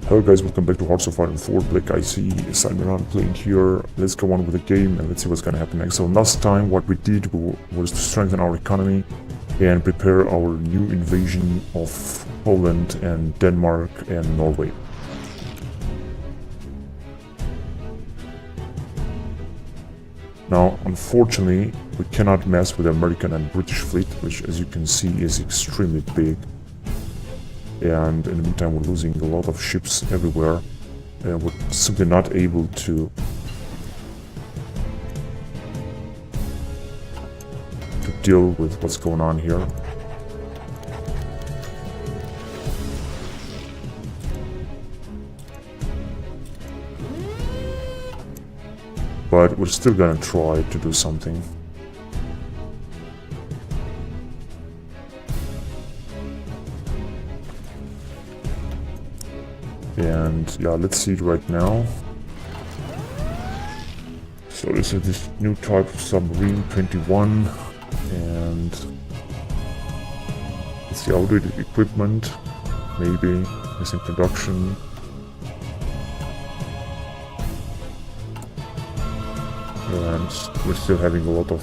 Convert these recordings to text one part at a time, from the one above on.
Hello guys, welcome back to Hearts of Iron 4. Black IC, Salmiran playing here. Let's go on with the game and let's see what's gonna happen next. So last time what we did was to strengthen our economy and prepare our new invasion of Poland and Denmark and Norway. Now, unfortunately, we cannot mess with the American and British fleet, which as you can see is extremely big. And in the meantime we're losing a lot of ships everywhere and we're simply not able to deal with what's going on here. But we're still gonna try to do something. And yeah, let's see it right now. So this is this new type of submarine, 21, and it's the outdated equipment, maybe missing production. And we're still having a lot of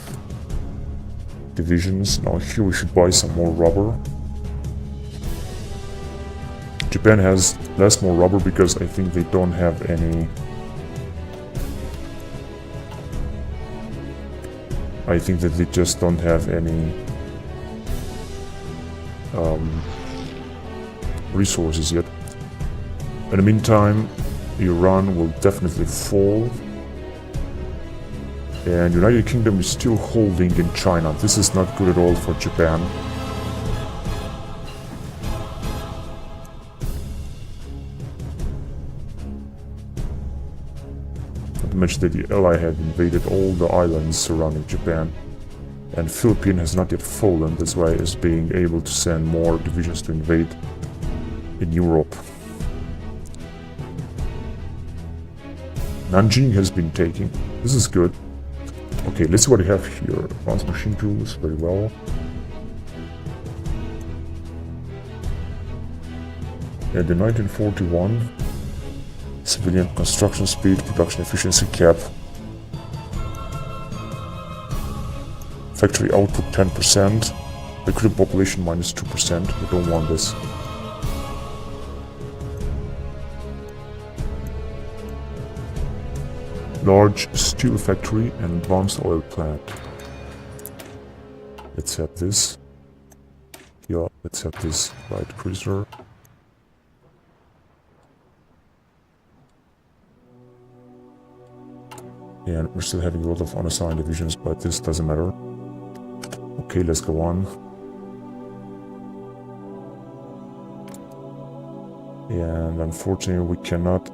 divisions. Now here we should buy some more rubber. Japan has more rubber because I think they don't have any. I think that they just don't have any resources yet. In the meantime, Iran will definitely fall. And United Kingdom is still holding in China. This is not good at all for Japan. Mentioned that the Ally had invaded all the islands surrounding Japan, and Philippines has not yet fallen. That's why it's being able to send more divisions to invade in Europe. Nanjing has been taken. This is good. Okay, let's see what we have here. Advanced machine tools, very well. And in 1941. Civilian construction speed, production efficiency cap. Factory output 10%. Recruiting population minus 2%. We don't want this. Large steel factory and advanced oil plant. Let's have this. Yeah, let's have this light cruiser. And we're still having a lot of unassigned divisions, but this doesn't matter. Okay, let's go on. And unfortunately, we cannot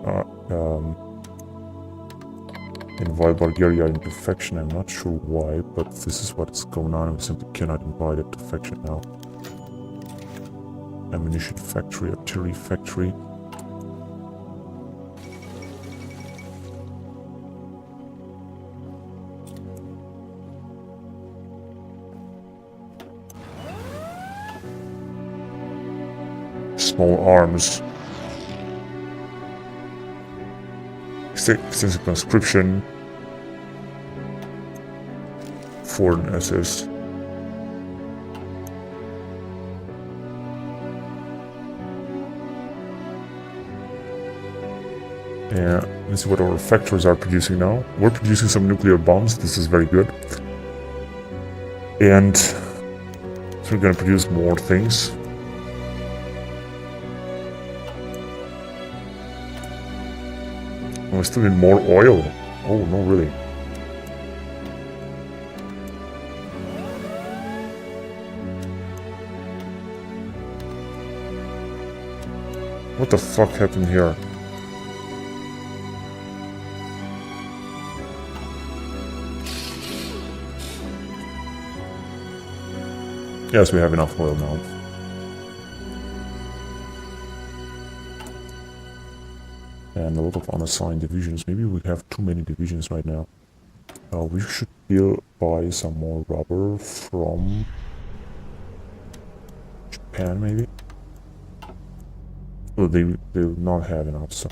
invite Bulgaria into faction. I'm not sure why, but this is what's going on. We simply cannot invite it to faction now. Ammunition factory, artillery factory. Small arms, extensive conscription, foreign SS. Yeah, let's see what our factories are producing now. We're producing some nuclear bombs. This is very good. And so we're gonna produce more things. We still need more oil. Oh, no, really. What the fuck happened here? Yes, we have enough oil now. And a lot of unassigned divisions. Maybe we have too many divisions right now. We should buy some more rubber from Japan, maybe. Well, they will not have enough, so...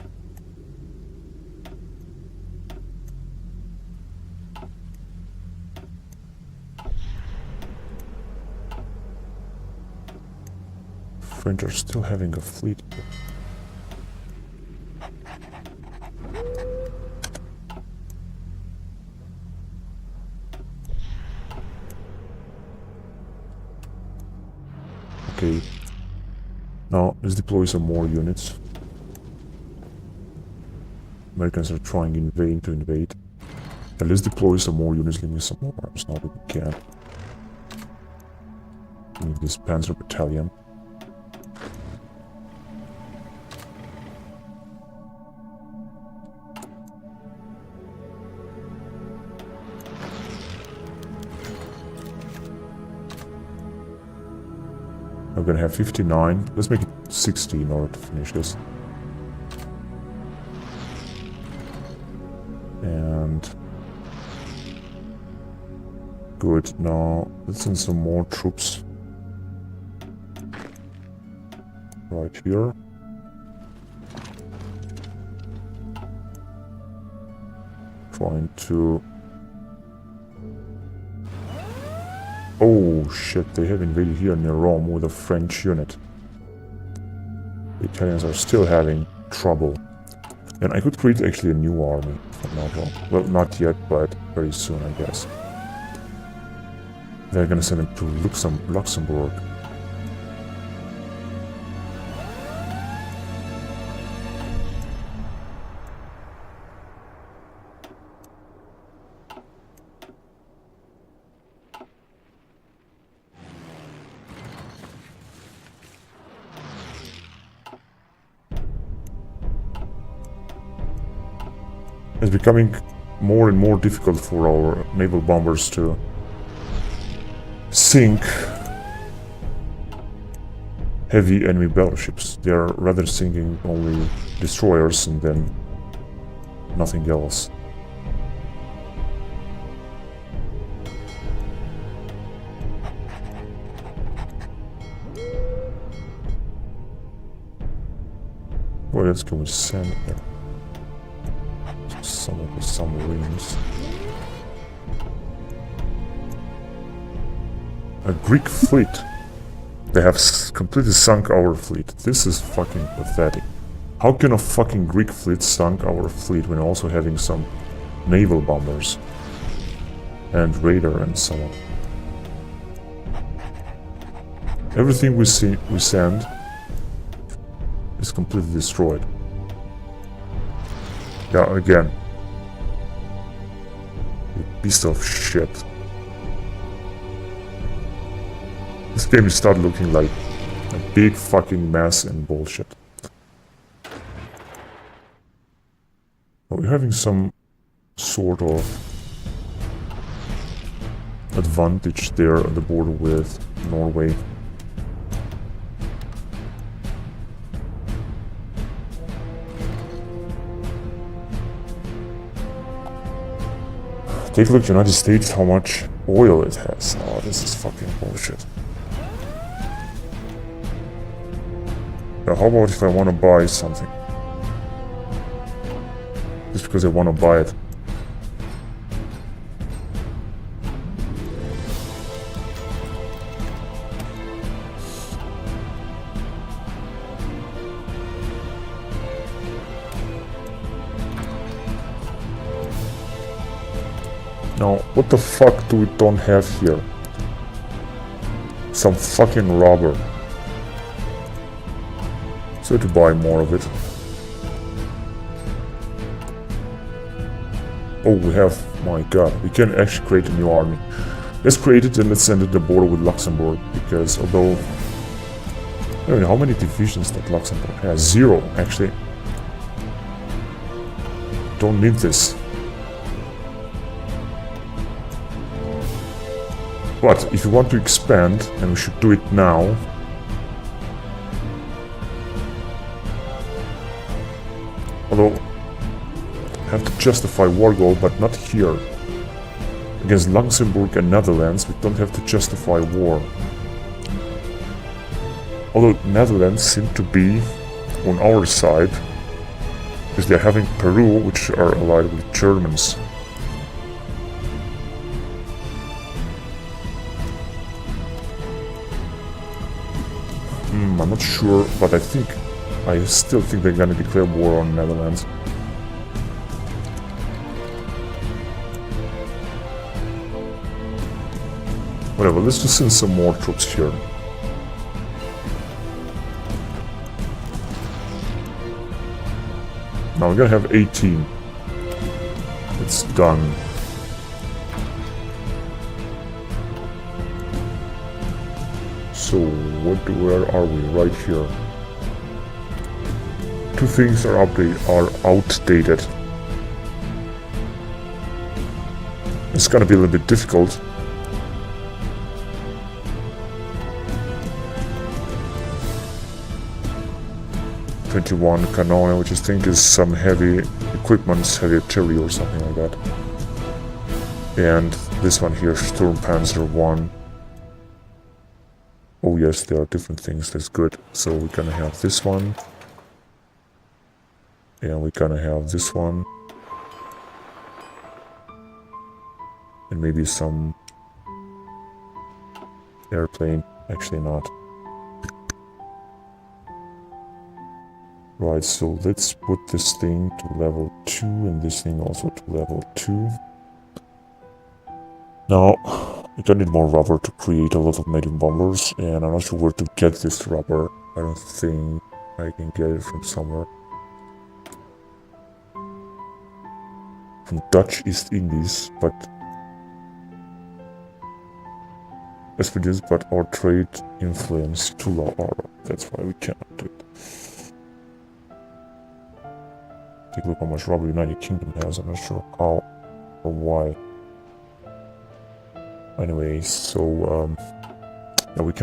French are still having a fleet. Okay. Now, let's deploy some more units. Americans are trying in vain to invade. And let's deploy some more units, give me some more arms now that we can. Give this Panzer Battalion. I'm gonna have 59. Let's make it 60 in order to finish this. And... good. Now, let's send some more troops. Right here. Trying to... oh shit, they have invaded here near Rome with a French unit. The Italians are still having trouble. And I could create actually a new army, if I'm not wrong. Well, not yet, but very soon, I guess. They're gonna send them to Luxembourg. It's becoming more and more difficult for our naval bombers to sink heavy enemy battleships. They are rather sinking only destroyers and then nothing else. What else can we send here? Some of the submarines. A Greek fleet. They have completely sunk our fleet. This is fucking pathetic. How can a fucking Greek fleet sunk our fleet when also having some naval bombers and radar and so on? Everything we send is completely destroyed. Yeah, again. You piece of shit. This game is starting looking like a big fucking mess and bullshit. But we're having some sort of advantage there on the border with Norway. Take a look at the United States, how much oil it has. Oh, this is fucking bullshit. Now, how about if I want to buy something? Just because I want to buy it. Now, what the fuck do we don't have here? Some fucking rubber. So to buy more of it. Oh, we have, my god, we can actually create a new army. Let's create it and let's send it to the border with Luxembourg, because although... I don't know how many divisions that Luxembourg has. 0, actually. Don't need this. But if you want to expand, and we should do it now, although I have to justify war goal, but not here. Against Luxembourg and Netherlands, we don't have to justify war. Although Netherlands seem to be on our side, because they're having Peru, which are allied with Germans. I'm not sure, but I still think they're gonna declare war on Netherlands. Whatever, let's just send some more troops here. Now we're gonna have 18. It's done. So where are we? Right here. Two things are outdated. It's gonna be a little bit difficult. .21 Canone, which I think is some heavy equipment, heavy artillery or something like that. And this one here, Sturmpanzer 1. Oh yes, there are different things, that's good. So we're gonna have this one. And we're gonna have this one. And maybe some airplane, actually not. Right, so let's put this thing to level 2 and this thing also to level 2. Now, we're gonna need more rubber to create a lot of medium bombers, and I'm not sure where to get this rubber. I don't think I can get it from somewhere. From Dutch East Indies, but but our trade influence too low. That's why we cannot do it. Take a look how much rubber United Kingdom has. I'm not sure how or why. Anyway, so yeah, we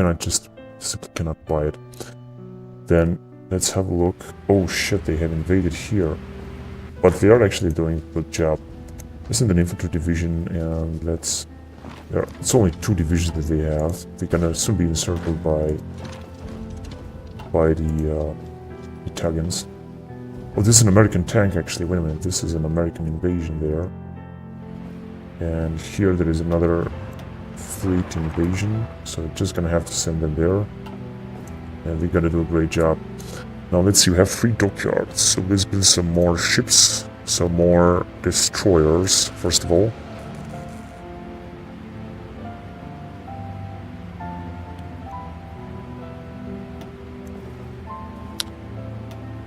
simply cannot buy it. Then let's have a look. Oh shit, they have invaded here, but they are actually doing a good job. This is an infantry division, and it's only 2 divisions that they have. They're gonna soon be encircled by the Italians. Oh, this is an American tank, actually. Wait a minute, this is an American invasion there. And here there is another fleet invasion, so we're just gonna have to send them there. And they're gonna do a great job. Now let's see, we have 3 dockyards, so let's build some more ships, some more destroyers, first of all.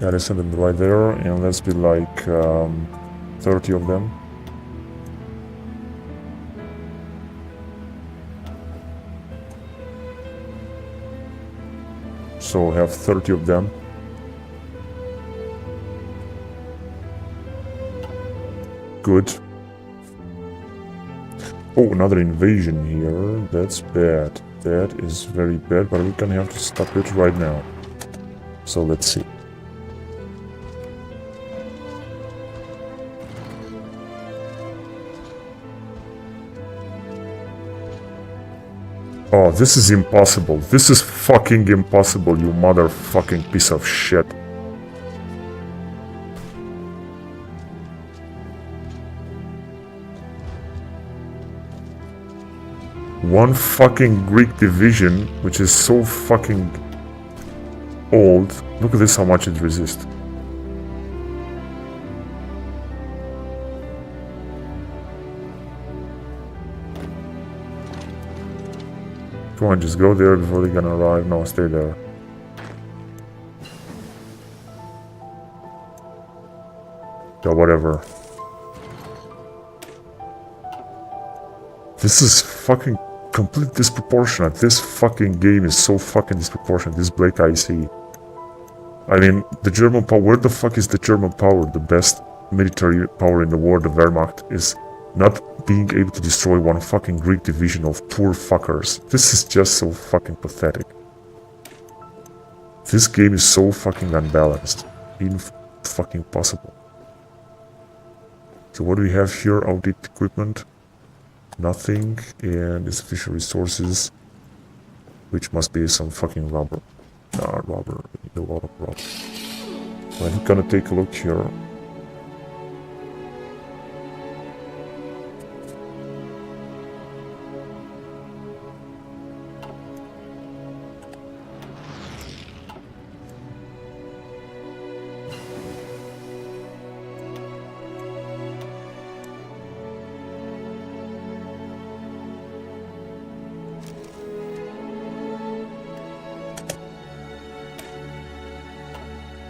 Yeah, let's send them right there, and let's be like 30 of them. So have 30 of them. Good. Oh, another invasion here. That's bad. That is very bad, but we're gonna have to stop it right now. So let's see. Oh, this is impossible. This is fucking impossible, you motherfucking piece of shit. One fucking Greek division, which is so fucking old. Look at this, how much it resists. Come on, just go there before they're gonna arrive. No, stay there. Yeah, whatever. This is fucking complete disproportionate. This fucking game is so fucking disproportionate. This Black IC. I mean, the German power. Where the fuck is the German power? The best military power in the world, the Wehrmacht, is not being able to destroy one fucking Greek division of poor fuckers. This is just so fucking pathetic. This game is so fucking unbalanced. Even fucking possible. So what do we have here? Outdated equipment. Nothing. And insufficient resources. Which must be some fucking rubber. Nah, rubber. We need a lot of rubber. We're gonna take a look here.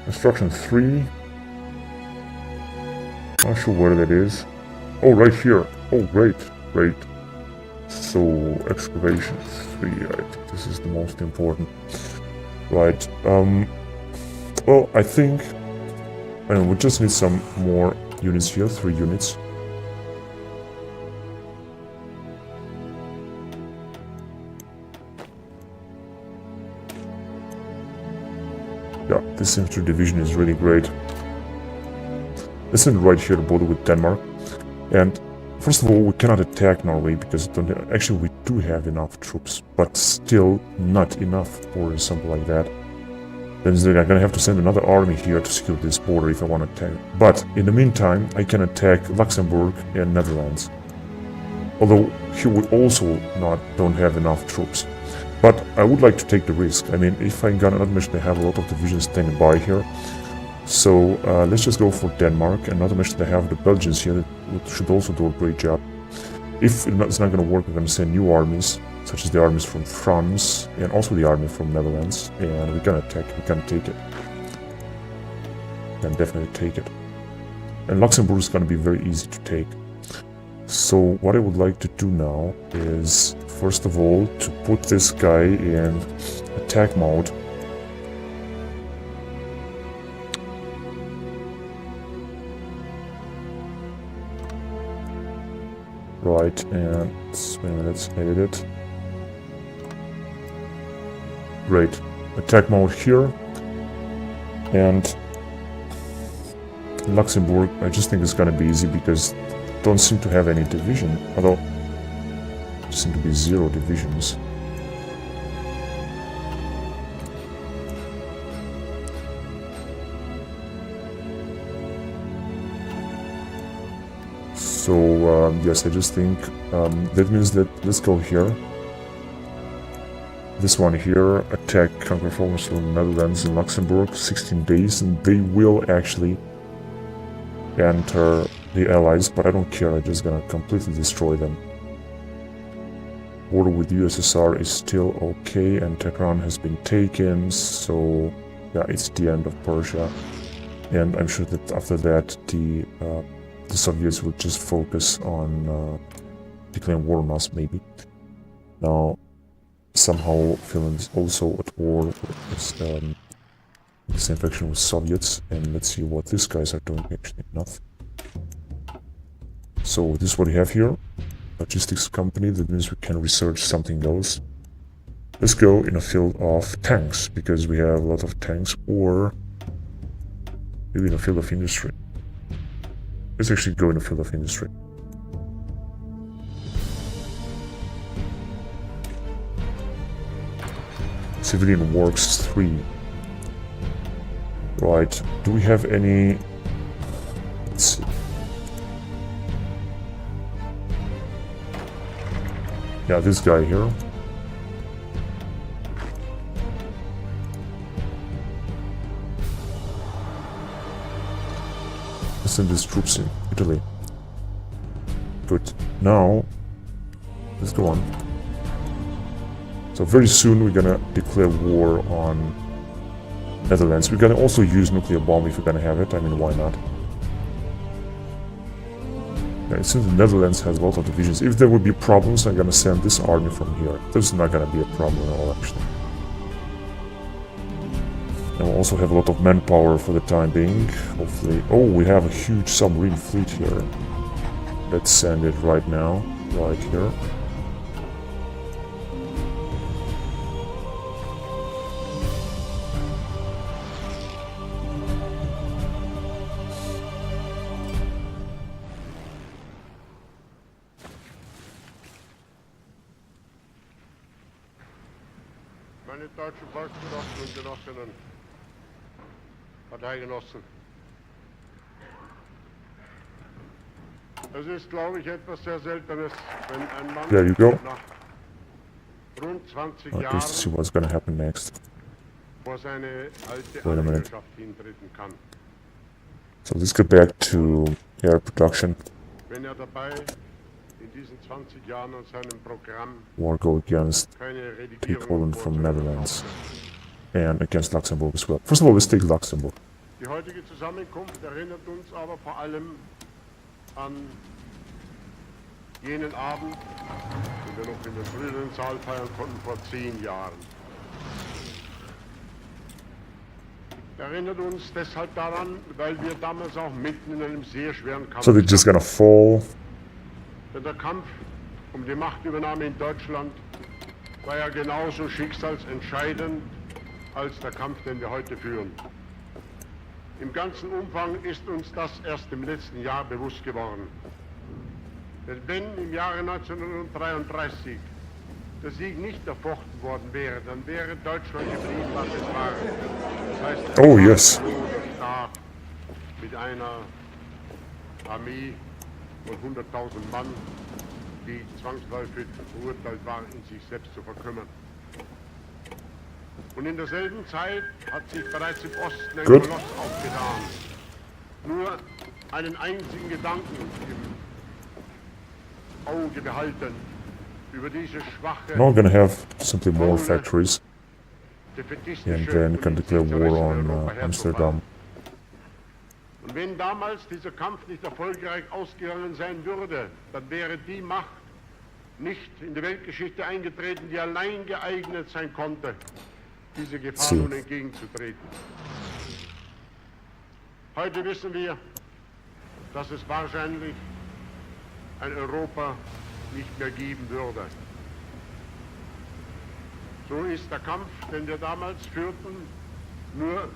Construction 3. Not sure where that is. Oh, right here. Oh, great, great. So, excavation 3, I think this is the most important. Right, well, I think... we just need some more units here, 3 units. Yeah, this infantry division is really great. Let's send it right here to border with Denmark. And first of all, we cannot attack Norway because actually we do have enough troops, but still not enough for something like that. Then I'm gonna have to send another army here to secure this border if I want to attack. But in the meantime, I can attack Luxembourg and Netherlands. Although he would also don't have enough troops. But I would like to take the risk. I mean, if I'm gonna not mention they have a lot of divisions standing by here. So let's just go for Denmark, and not to mention they have the Belgians here that should also do a great job. If it's not gonna work, we're gonna send new armies, such as the armies from France, and also the army from Netherlands, and we're gonna attack, we can take it. Can definitely take it. And Luxembourg is gonna be very easy to take. So what I would like to do now is, first of all, to put this guy in attack mode. Right, and wait a minute, let's edit it. Great. Attack mode here. And Luxembourg, I just think it's gonna be easy because don't seem to have any division, although there seem to be 0 divisions. So yes, I just think that means that let's go here. This one here, attack counterformers from Netherlands and Luxembourg, 16 days, and they will actually enter the Allies, but I don't care, I'm just gonna completely destroy them. Border with USSR is still okay, and Tehran has been taken, so yeah, it's the end of Persia. And I'm sure that after that, the Soviets will just focus on declaring war on us, maybe. Now, somehow Finland is also at war with this infection with Soviets, and let's see what these guys are doing. Actually, enough. So this is what we have here, logistics company. That means we can research something else. Let's go in a field of tanks, because we have a lot of tanks, or maybe in a field of industry. Let's actually go in a field of industry. Civilian works 3. Right, do we have any... Let's see. Yeah, this guy here. Let's send these troops in Italy. Good. Now, let's go on. So very soon we're gonna declare war on Netherlands. We're gonna also use nuclear bomb if we're gonna have it. I mean, why not? Yeah, since the Netherlands has a lot of divisions, if there would be problems, I'm gonna send this army from here. There's not gonna be a problem at all, actually. And we'll also have a lot of manpower for the time being, hopefully. Oh, we have a huge submarine fleet here. Let's send it right now, right here. Meine deutschen Volksgenossen und Genossinnen, Parteigenossen. Es ist, glaube ich, etwas sehr Seltenes, wenn ein Mann There you go. nach rund 20 At least see Jahren what's gonna happen next. vor seine alte Wait a minute. Anhängerschaft hintreten kann. So let's get back to air production. Wenn dabei in diesen 20 Jahren an seinem Programm War go against keine take Redigierung Poland from vorzunehmen Netherlands brauchte. and against Luxembourg as well. First of all, let's take Luxembourg. Die heutige Zusammenkunft erinnert uns aber vor allem an jenen Abend, den wir noch in den früheren Saal feiern konnten, vor 10 Jahren. Erinnert uns deshalb daran, weil wir damals auch mitten in einem sehr schweren Kampf So they're just gonna fall. Denn der Kampf um die Machtübernahme in Deutschland war ja genauso schicksalsentscheidend als der Kampf, den wir heute führen. Im ganzen Umfang ist uns das erst im letzten Jahr bewusst geworden. Denn wenn im Jahre 1933 der Sieg nicht erfochten worden wäre, dann wäre Deutschland geblieben, was es war. Das heißt, Oh, yes. ein Staat mit einer Armee von 100.000 Mann, die zwangsläufig verurteilt waren, in sich selbst zu verkümmern. Und in derselben Zeit hat sich bereits im Osten ein Gut. Koloss aufgetan. Nur einen einzigen Gedanken im Auge behalten über diese schwache, Now we're gonna have simply more ohne factories defetistische and then can declare war Unionsinteressen on in Europa herzufahren. Amsterdam. Und wenn damals dieser Kampf nicht erfolgreich ausgegangen sein würde, dann wäre die Macht nicht in die Weltgeschichte eingetreten, die allein geeignet sein konnte, diese Gefahr So. nun entgegenzutreten. Heute wissen wir, dass es wahrscheinlich ein Europa nicht mehr geben würde. So ist der Kampf, den wir damals führten, nur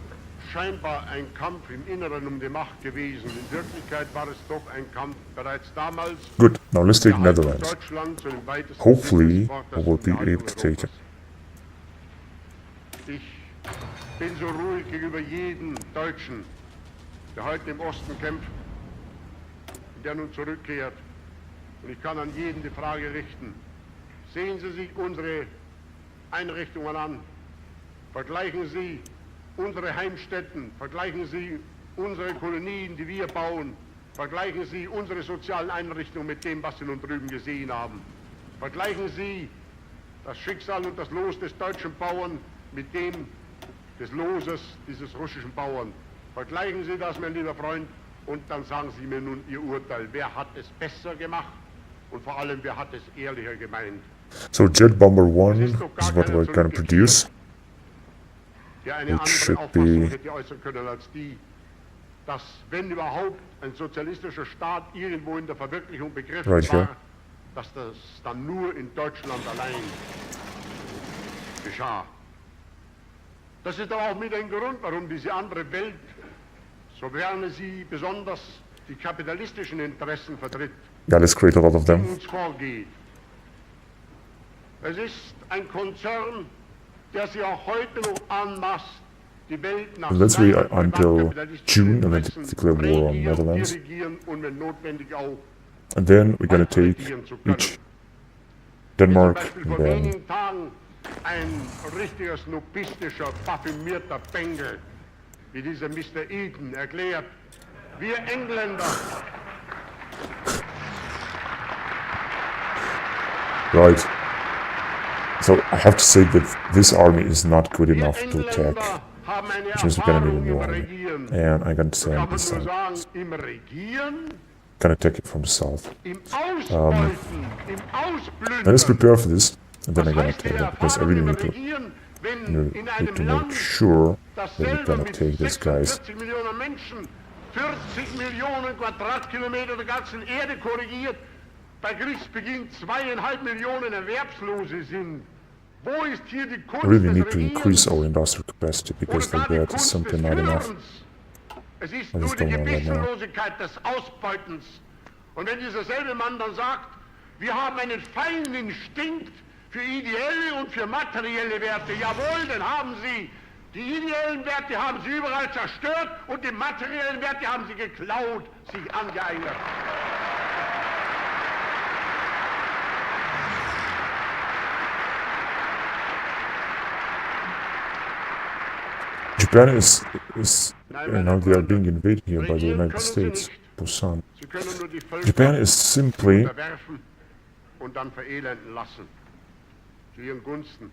scheinbar ein Kampf im Inneren um die Macht gewesen. In Wirklichkeit war es doch ein Kampf bereits damals. Good. Now let's take der Erhaltung Netherlands. Deutschlands und im weitesten Hopefully, Sinne des I Wortes will die be Erhaltung able to take it. Europas. Ich bin so ruhig gegenüber jedem Deutschen, der heute im Osten kämpft, der nun zurückkehrt. Und ich kann an jeden die Frage richten: Sehen Sie sich unsere Einrichtungen an, vergleichen Sie unsere Heimstätten, vergleichen Sie unsere Kolonien, die wir bauen, vergleichen Sie unsere sozialen Einrichtungen mit dem, was Sie nun drüben gesehen haben. Vergleichen Sie das Schicksal und das Los des deutschen Bauern mit dem des Loses dieses russischen Bauern. Vergleichen Sie das, mein lieber Freund, und dann sagen Sie mir nun Ihr Urteil. Wer hat es besser gemacht und vor allem, wer hat es ehrlicher gemeint? So Jet Bomber 1 is what we're gonna produce. Der eine It andere should Auffassung be- hätte äußern können als die, dass, wenn überhaupt ein sozialistischer Staat irgendwo in der Verwirklichung begriffen Right here. war, dass das dann nur in Deutschland allein geschah. Das ist aber auch mit ein Grund, warum diese andere Welt, so gerne sie besonders die kapitalistischen Interessen vertritt, Yeah, let's create a lot of gegen them. uns vorgeht. Es ist ein Konzern, der sich auch heute noch anmaßt, die Welt nach Let's wait seinen until privatkapitalistischen June and then Interessen declare war on regieren, Netherlands. dirigieren und wenn notwendig auch And then we're gonna take regieren zu können. each Wie zum Denmark Beispiel and vor then wenigen Tagen ein richtiger snobistischer, parfümierter Bengel, wie dieser Mr. Eden erklärt: Wir Engländer, right. So I have to say that this army is not good wir enough to attack, Engländer haben eine which means we're gonna need a Erfahrung im new army. Regieren. And I'm gonna So kann send man this nur sagen, im Regieren, gonna attack it from the south. im Ausbeuten, im Now let's Ausplündern. prepare for this, and then Was I'm gonna heißt die take it because I Erfahrung really im need to, Regieren, wenn in need einem to Land, make sure das that we're selber gonna mit take these guys. 46 Millionen Menschen 40 Millionen Quadratkilometer der ganzen Erde korrigiert, bei Kriegsbeginn 2,5 Millionen Erwerbslose sind. Wo ist hier die Kunst I really des need to increase Regierens? our industrial capacity because Oder like gar die that is Kunst simply des not enough. Führens? Es ist Was nur ist die going on right now? Gewissenlosigkeit des Ausbeutens. Und wenn dieser selbe Mann dann sagt, wir haben einen feinen Instinkt für ideelle und für materielle Werte, jawohl, den haben Sie. Die ideellen Werte haben sie überall zerstört und die materiellen Werte haben sie geklaut, sich angeeignet. Japan is now they are being invaded here by the United States. Busan. Sie können nur die Völker Japan is simply unterwerfen und dann verelenden lassen. Zu ihren Gunsten.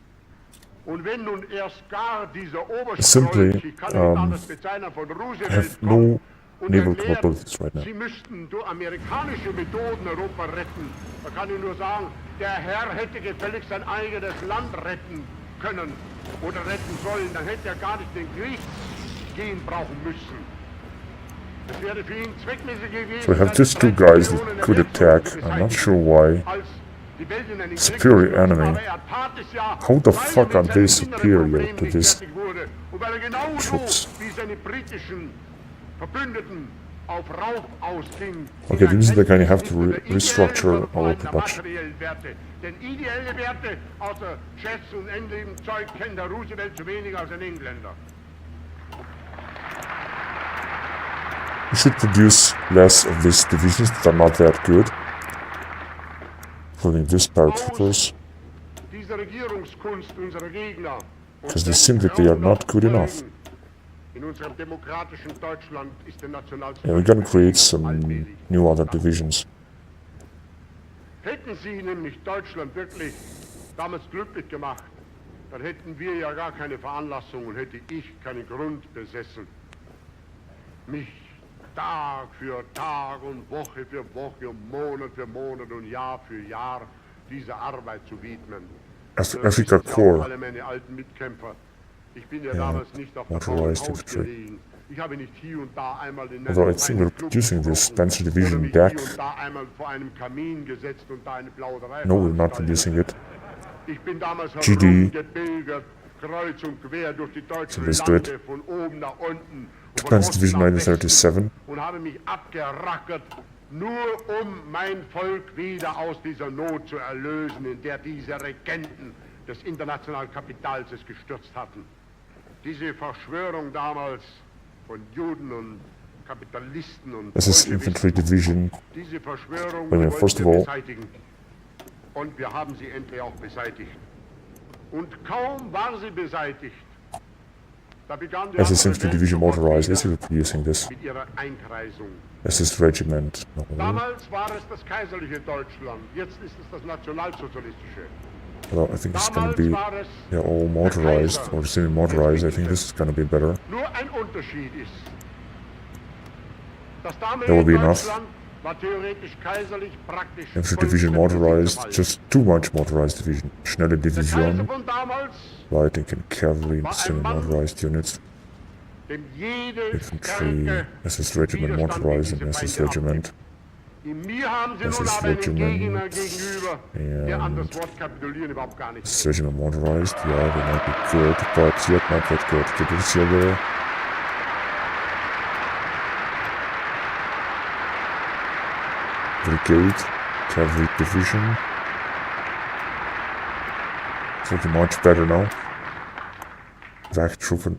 Und wenn nun erst gar dieser Simply, Oberstreut, ich kann nicht anders bezeichnen, von have Roosevelt no kommt und naval erklärt, capabilities right now. sie müssten durch amerikanische Methoden Europa retten, da kann ich nur sagen, der Herr hätte gefälligst sein eigenes Land retten können oder retten sollen, dann hätte er gar nicht den Krieg gehen brauchen müssen. Es wäre für ihn zweckmäßig gewesen, So we have just two guys that could attack. I'm not sure why. Superior enemy. How the fuck are they superior to these troops? Okay, this is like I have to restructure our production. Denn ideelle Werte außer Chefs und ähnlichem Zeug kennt der Roosevelt so wenig als ein Engländer. We should produce less of these divisions that are not that good, including these paratroopers, Diese Regierungskunst unserer Gegner because they seem that they are not good enough. in unserem demokratischen Deutschland ist der And we're gonna create some new other divisions. Hätten Sie nämlich Deutschland wirklich damals glücklich gemacht, dann hätten wir ja gar keine Veranlassung und hätte ich keinen Grund besessen, mich Tag für Tag und Woche für Woche und Monat für Monat und Jahr für Jahr dieser Arbeit zu widmen. Africa Corps. Alle meine alten Mitkämpfer. Ich bin ja damals nicht auf der motorized Haus infantry. gelegen. Ich habe nicht hier und da einmal in Although I think we're producing this Panzer Division DAC. hier und da einmal vor einem Kamin gesetzt und da eine Plauderei No, we're not veranstaltet. producing it. Ich bin damals GD. herumgepilgert, kreuz und quer durch die deutschen So let's do it. Lande, von oben nach unten. und von Panzer Osten Division nach Westen 1937. Und habe mich abgerackert, nur um mein Volk wieder aus dieser Not zu erlösen, in der diese Regenten des internationalen Kapitals es gestürzt hatten. Diese Verschwörung damals von Juden und Kapitalisten und This is Bolschewisten, Infantry Division. diese Verschwörung Wait a minute, wollten first of wir all- beseitigen. Und wir haben sie endlich auch beseitigt. Und kaum war sie beseitigt, da begann die This is andere Infantry Welt Division sofort motorized. wieder Yes, we're producing this. mit ihrer Einkreisung. This is Regiment. No. Damals war es das kaiserliche Deutschland, jetzt ist es das nationalsozialistische. Well, I think it's gonna Damals be war es all motorized or semi-motorized. I think this is gonna be better. nur ein Unterschied ist. Das That will be damalige enough. Deutschland war theoretisch kaiserlich, praktisch Infantry Division motorized. Just too much motorized division. Schnelle Der Kaiser Division. von damals, Light and cavalry and semi-motorized units. dem jede Infantry. Stärke SS Regiment Widerstand motorized gegen and diese SS Feinde Regiment. In mir haben sie Das nun ist aber einen Regiment Gegner gegenüber, der an das and Wort kapitulieren überhaupt gar nicht. SS Regiment motorized. Yeah, they might be good, but yet not that good. Get this yellow. Brigade, Cavalry Division. It's looking much better now. Werktruppen.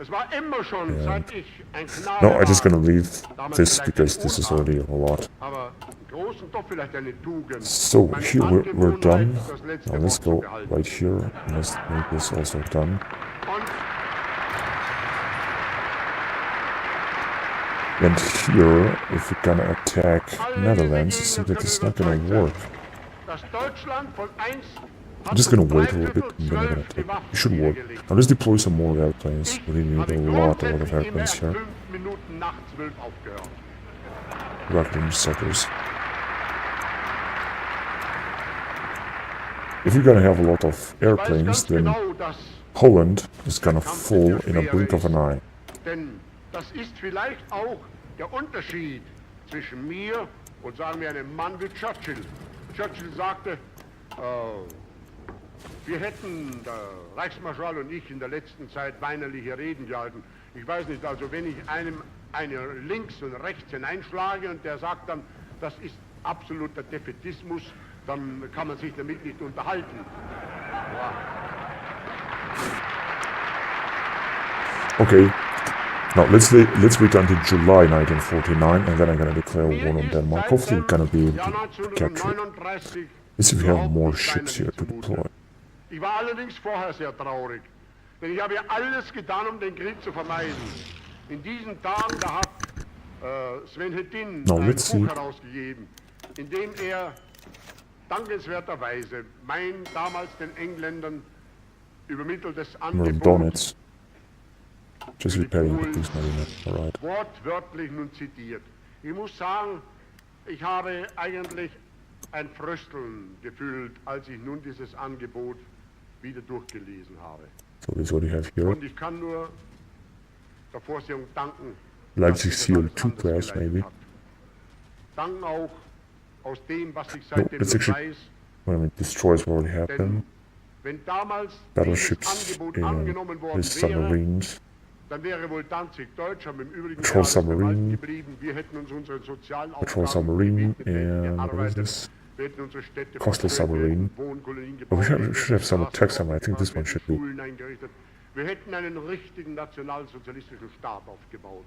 Es war immer schon, seit ich ein Knabe No, I'm just war, gonna leave this because this is already a lot. aber im Großen doch vielleicht eine Tugend. So Meine here we're done. Angewohnheit, das letzte Now let's Wort go zu behalten. right here. Let's make this also done. Und And here, if we're gonna attack Netherlands, it seems like it's not gonna work. das Deutschland von einst I'm just gonna wait a little bit and then we're gonna take it. It should work. Now let's deploy some more airplanes. We need a lot of airplanes here. 5 Minuten nach 12 aufgehört. Raccoon suckers. If we're gonna have a lot of Ich weiß airplanes, ganz then genau, dass Holland is gonna fall in a blink of an eye. Denn das ist vielleicht auch der Unterschied zwischen mir und sagen wir einem Mann wie Churchill. Churchill sagte, wir hätten, der Reichsmarschall und ich, in der letzten Zeit weinerliche Reden gehalten. Ich weiß nicht, also wenn ich einem eine links und rechts hineinschlage und der sagt dann, das ist absoluter Defätismus, dann kann man sich damit nicht unterhalten. Ja. Okay. Now let's wait until July 1949, and then I'm gonna declare war on Denmark. Hopefully we're gonna be able to capture it. 1939 Let's see if we have more ships here to deploy. Ich war allerdings vorher sehr traurig, denn ich habe ja alles getan, um den Krieg zu vermeiden. In diesen Tagen, da hat Sven Hedin Now, ein let's Buch see. herausgegeben, in dem er dankenswerterweise mein damals den Engländern übermitteltes Angebot Donetsk. Just repairing the Kriegsmarine. Alright. wortwörtlich nun zitiert. Ich muss sagen, ich habe eigentlich ein Frösteln gefühlt, als ich nun dieses Angebot wieder durchgelesen habe. So this is what you have here. Und ich kann nur der Vorsehung danken, Leipzig dass sie das alles CO2 anders class, geleitet maybe. hat. Danken auch aus dem, was ich No, seitdem let's actually. weiß, Well, I mean, destroys what already happened. denn wenn damals dieses Battleships Angebot and angenommen worden his wäre, submarines. dann wäre wohl Danzig Deutsch, aber im Übrigen Patrol alles gewalt Submarine. geblieben. Wir hätten uns unseren sozialen Patrol Aufgaben Submarine gewidmet, wir hätten and what is gearbeitet, this? wir hätten unsere Städte Coastal verschönert, Submarine. Wohnkolonien Oh, gebaut, we should wir have hätten some attack submarine. I think this Straßen one should be. Schulen eingerichtet. Wir hätten einen richtigen nationalsozialistischen Staat aufgebaut.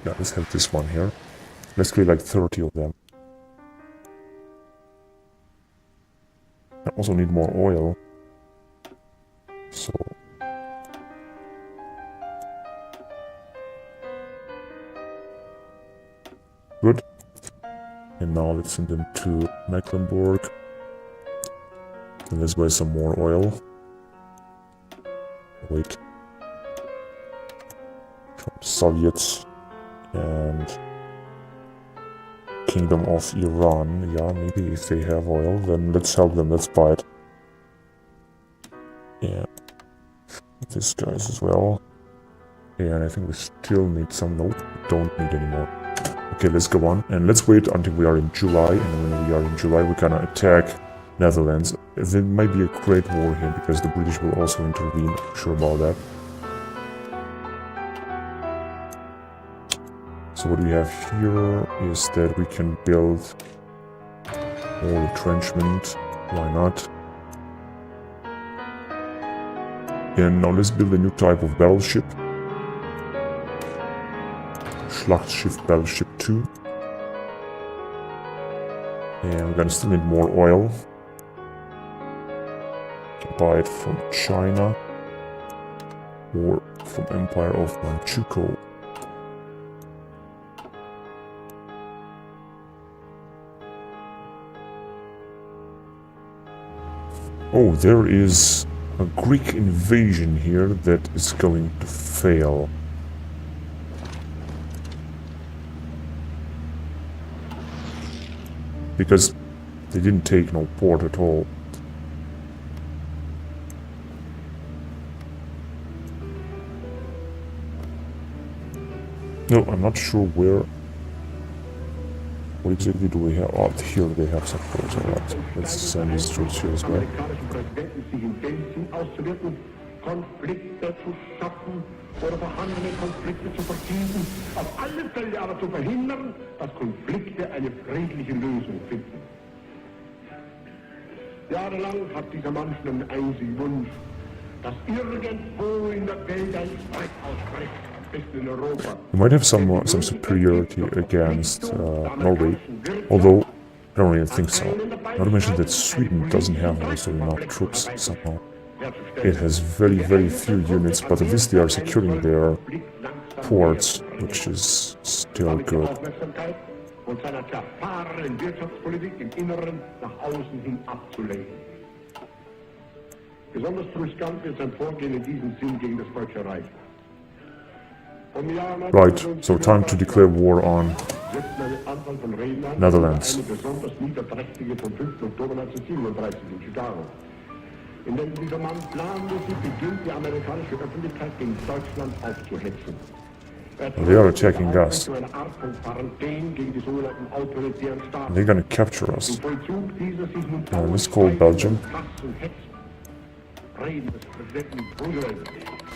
Yeah, let's have this one here. Let's create like 30 of them. I also need more oil. So. Good. And now let's send them to Mecklenburg. And let's buy some more oil. Wait. From Soviets and Kingdom of Iran. Yeah, maybe if they have oil, then let's help them. Let's buy it. Yeah. This guys as well. And I think we still need some. Nope, we don't need any more. Okay, let's go on. And let's wait until we are in July. And when we are in July, we're gonna attack Netherlands. There might be a great war here because the British will also intervene. I'm sure about that. So what we have here is that we can build more retrenchment. Why not? And now let's build a new type of battleship. Schlachtschiff Battleship 2. And we're gonna still need more oil. Can buy it from China or from Empire of Manchukuo. Oh, there is a Greek invasion here that is going to fail. Because they didn't take no port at all. No, I'm not sure where. What exactly do we have? Oh, here they have some ports. Alright, let's send these troops here as well. amerikanischen Präsidenten sich in Grenzen auszuwirken, Konflikte zu schaffen oder vorhandene Konflikte zu vertiefen, auf alle Fälle aber zu verhindern, dass Konflikte eine friedliche Lösung finden. Jahrelang hat dieser Mann schon einen einzigen Wunsch, dass irgendwo in der Welt ein Streit ausbricht, am besten in Europa. We might have some superiority against Norway, although I don't really think so. Not to mention that Sweden doesn't have also enough troops somehow. It has very, very few units, but at least they are securing their ports, which is still good. Aufmerksamkeit und seiner zerfahrenen Wirtschaftspolitik im Inneren nach außen hin abzulenken. Besonders riskant ist sein Vorgehen in diesem Sinn gegen das Deutsche Reich. Right, so time to declare war on Netherlands. Eine besonders niederträchtige vom 5. Oktober 1937 in Chicago. In dem dieser Mann planmäßig beginnt, die amerikanische Öffentlichkeit gegen Deutschland aufzuhetzen. They are attacking us. Zu einer Art von Quarantäne gegen die sogenannten autoritären Staaten. They're gonna capture us. Im Vollzug dieser sich nun let's call Belgium. Reden des Präsidenten Roosevelt.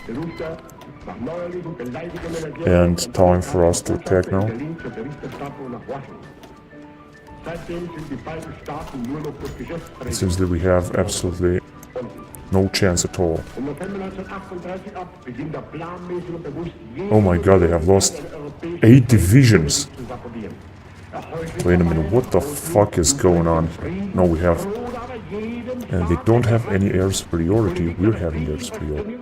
Der ruft er nach neuerlichen Beleidigungen And time for us to attack now. Berlin zur Berichterstattung nach Washington. Seitdem sind die beiden Staaten nur noch durch It Geschäftsregeln. seems that we have absolutely no chance at all. Im November 1938 ab beginnt der planmäßige und bewusst Oh my god, they have lost 8 divisions. Wait a minute, what the fuck is going on here? No, we have... And they don't have any air superiority, we're having air superiority.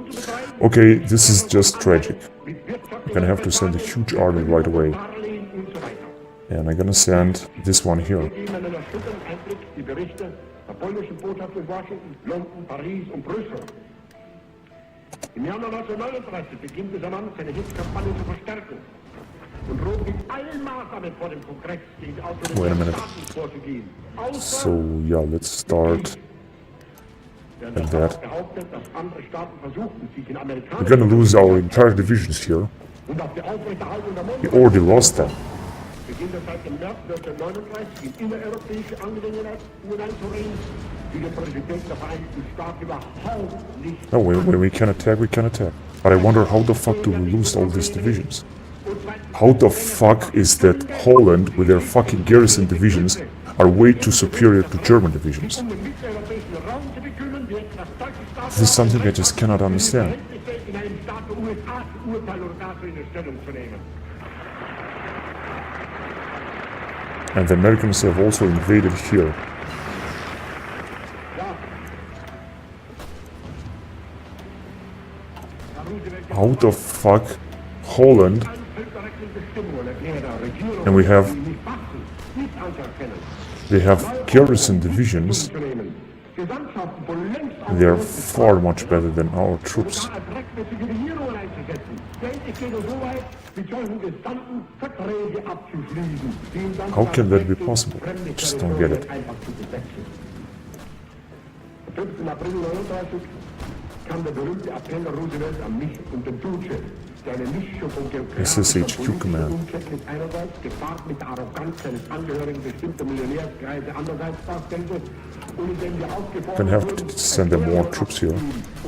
Okay, this is just tragic. I'm gonna have to send a huge army right away. And I'm gonna send this one here. Die Berichte der polnischen Botschaft in Washington, London, Paris und Brüssel. Im Januar 1939 beginnt dieser Mann seine Hitzkampagne zu verstärken und droht mit allen Maßnahmen vor dem Kongress gegen die Wait a autoritären minute. Staaten vorzugehen. So, yeah, let's start like that. Behauptet, dass andere Staaten versuchten, sich in We're amerikanischen gonna lose our entire divisions here. und auf die Aufrechterhaltung der We already lost them. beginnt er seit dem März 1939 in innereuropäische Angelegenheiten einzureden, die der Präsident der Vereinigten Staaten überhaupt nicht. No, when we can attack, we can attack. But I wonder how the fuck do we lose all these divisions? How the fuck is that Holland, with their fucking garrison divisions, are way too superior to German divisions? Um den mitteleuropäischen Raum zu bekümmern, wird das deutsche Staat This is something I just cannot understand. in einem Staat der USA zu urteilen oder dazu eine Stellung zu nehmen. And the Americans have also invaded here. How the fuck Holland, and we have, they have garrison divisions, they are far much better than our troops. How can that be possible? I just don't get it. Am 5. April 1939 kam der berühmte Appell Roosevelt an mich und den Duce, der eine Mischung von SSHQ Command. Unkenntnis einerseits, gepaart mit der Arroganz seines Angehörigen bestimmter Millionärskreise andererseits darstellte, und in dem wir aufgefordert Gonna have wurden, to send them more troops here. um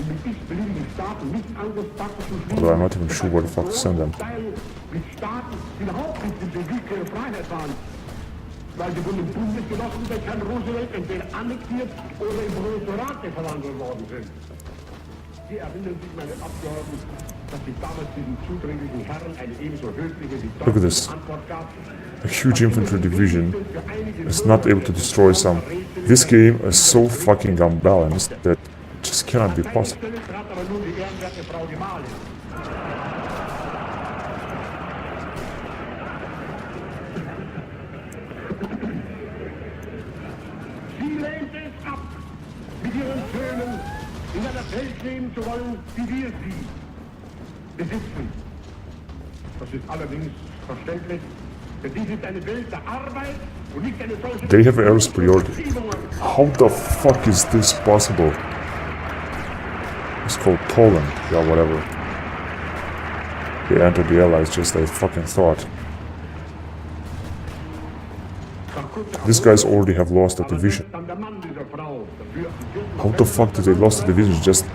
mit x-beliebigen Staaten nicht Angriffspartner zu schließen, Although I'm not even sure where the fuck to send them. Teil mit Staaten, die überhaupt nicht in Krieg ihre Freiheit waren, weil sie von den Bundesgenossen durch Herrn Roosevelt entweder annektiert oder in Protektorate verwandelt worden sind. Sie erinnern sich, meine Abgeordneten, dass ich damals diesen zudringlichen Herren eine ebenso höfliche wie Look at this. deutliche Antwort gab. A huge infantry division is not able to destroy some. This game is so fucking unbalanced that it just cannot be possible. Stelle trat aber nun die ehrenwerte Frau Gemahlin. Sie lehnte es ab, mit ihren Söhnen in einer Welt leben zu wollen, wie wir sie besitzen. Das ist allerdings verständlich, denn dies ist eine Welt der Arbeit und nicht eine solche... They have air superiority. How the fuck is this possible? It's called Poland. Yeah, whatever. They entered the Allies just as I fucking thought. These guys already have lost a division. Dann der Mann dieser Frau, dafür How the fuck did they lost the division? Just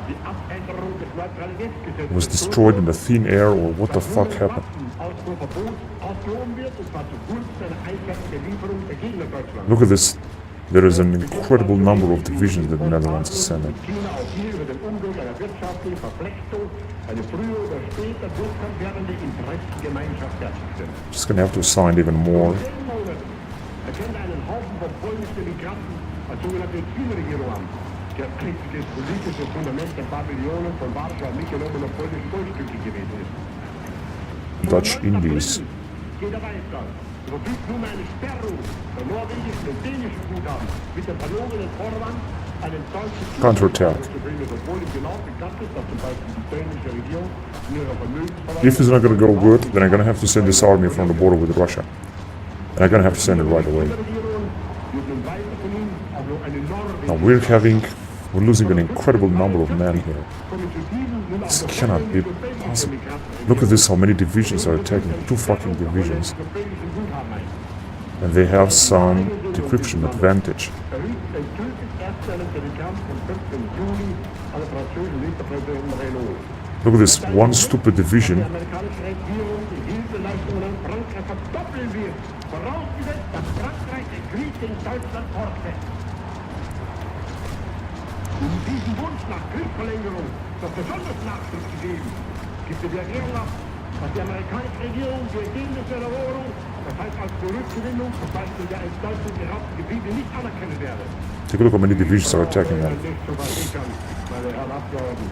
die Abänderung des Neutralitätsgesetzes was destroyed in the thin air, or what the fuck happened? Ausfuhrverbot aufgehoben wird, und zwar zugunsten einer einseitigen Lieferung der Gegner Deutschlands. Look at this. There is an incredible number of divisions that the Netherlands is sending. China auch hier über den Umgang einer wirtschaftlichen Verflechtung eine früher oder später durchkommen werdende Interessengemeinschaft herzustellen. Just gonna have to assign even more. In 10 Monaten erkennt einen Haufen von polnischen Migranten als sogenannte Exilregierung an, der einziges politisches Fundament der paar Millionen von Warschau mitgenommener polnischen Goldstücke gewesen ist. Dutch Indies. Geht er weiter. Verfügt nun eine Sperrung der norwegischen und dänischen Guthaben mit dem verlogenen Vorwand, einen deutschen Counterattack. obwohl ihm genau bekannt ist, dass zum Beispiel die dänische Regierung in ihrer Vermögensverwaltung If it's not gonna go good, then I'm gonna have to send this army from the border with Russia. And I'm gonna have to send it right away. Regierung wird nun weiter von ihm auch noch eine norwegische We're losing an incredible number of men here. This cannot be possible. Look at this, how many divisions are attacking. 2 fucking divisions. And they have some decryption advantage. erhöht endgültig erst seinen Telegramm vom 15. Juli an den französischen Ministerpräsidenten Renault. Look at this one stupid division. Die amerikanische Regierung die Hilfeleistungen an Frankreich verdoppeln wird, vorausgesetzt, dass Frankreich den Krieg gegen Deutschland fortsetzt. Um diesen Wunsch nach Kriegsverlängerung noch besonders Nachdruck zu geben, gibt es die Erklärung ab, dass die amerikanische Regierung die Ergebnisse der Eroberung, das heißt als Zurückgewinnung zum Beispiel der in Deutschland geraubten Gebiete, nicht anerkennen werde. Take a look how many divisions are attacking them. Nicht so weit ich kann, meine Herren Abgeordneten,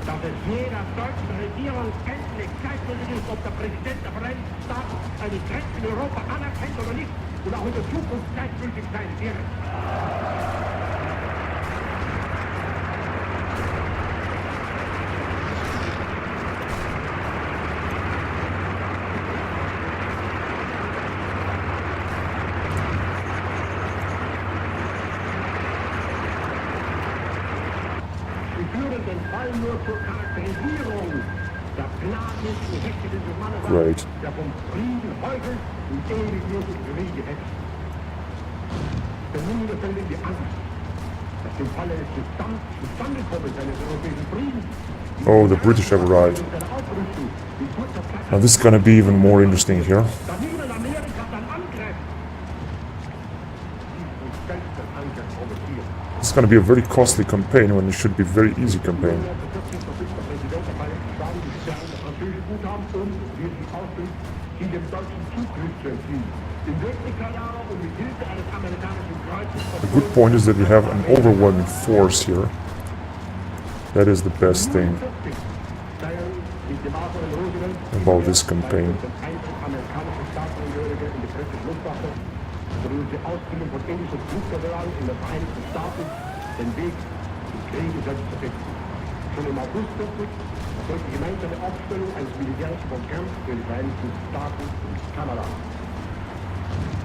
dass es jeder deutschen Regierung endlich gleichgültig ist, ob der Präsident der Vereinigten Staaten eine Grenze in Europa anerkennt oder nicht und auch in der Zukunft gleichgültig sein wird. Sie führen den Fall nur zur Charakterisierung der planmäßigen Rechte des Mannes, Great. der vom Frieden heuchelt und ewig nur durch Kriege hetzt. Denn nun befällt die Angst, dass im Falle des Zustandekommens eines europäischen Friedens Oh, the British have arrived. seine Aufrüstung in kurzer Zeit Now this is gonna be even more interesting here. daneben Amerika dann angreift. Diesen selbsten Angriff provoziert. This is gonna be a very costly campaign when it should be a very easy campaign. Der 14. Präsident der Vereinigten Staaten die Sterne der französischen Guthaben um, wie es sich ausdrückt, sie dem deutschen Zugriff zu entziehen. In Wirklichkeit aber und mit Hilfe eines amerikanischen Kreuzes The good point is that we have an overwhelming force here. That is the best thing about this campaign. amerikanische Staatsangehörige in die britische Luftwaffe sowie die Ausbildung von indischem Flugpersonal in den Vereinigten Staaten den Weg zum Kriege selbst zu finden. Schon im August 40 erfolgt die gemeinsame Aufstellung eines militärischen Programms für die Vereinigten Staaten und Kanada.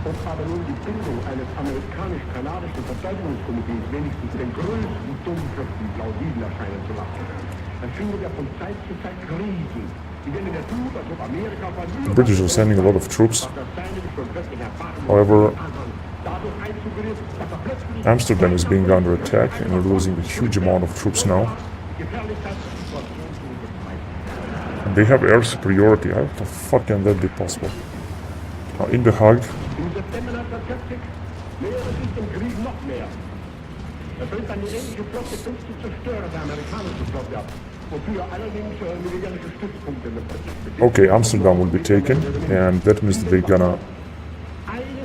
Ob aber nun die Bildung eines amerikanisch-kanadischen Verteidigungskomitees wenigstens den größten Dummköpfen plausibel erscheinen zu lassen, dann findet er von Zeit zu Zeit Krisen, die wenn er tut, als ob Amerika The British are sending a lot of troops. However, Amsterdam is being under attack and we're losing a huge amount of troops now. And they have air superiority. How the fuck can that be possible? Now in The Hague, Im September 1940 nähere sich dem Krieg noch mehr. Er bringt eine ähnliche Flotte 50 Zerstörer der amerikanischen Flotte ab, wofür allerdings militärische Stützpunkte in der Pazifik. okay, Amsterdam will be taken and that means that they're gonna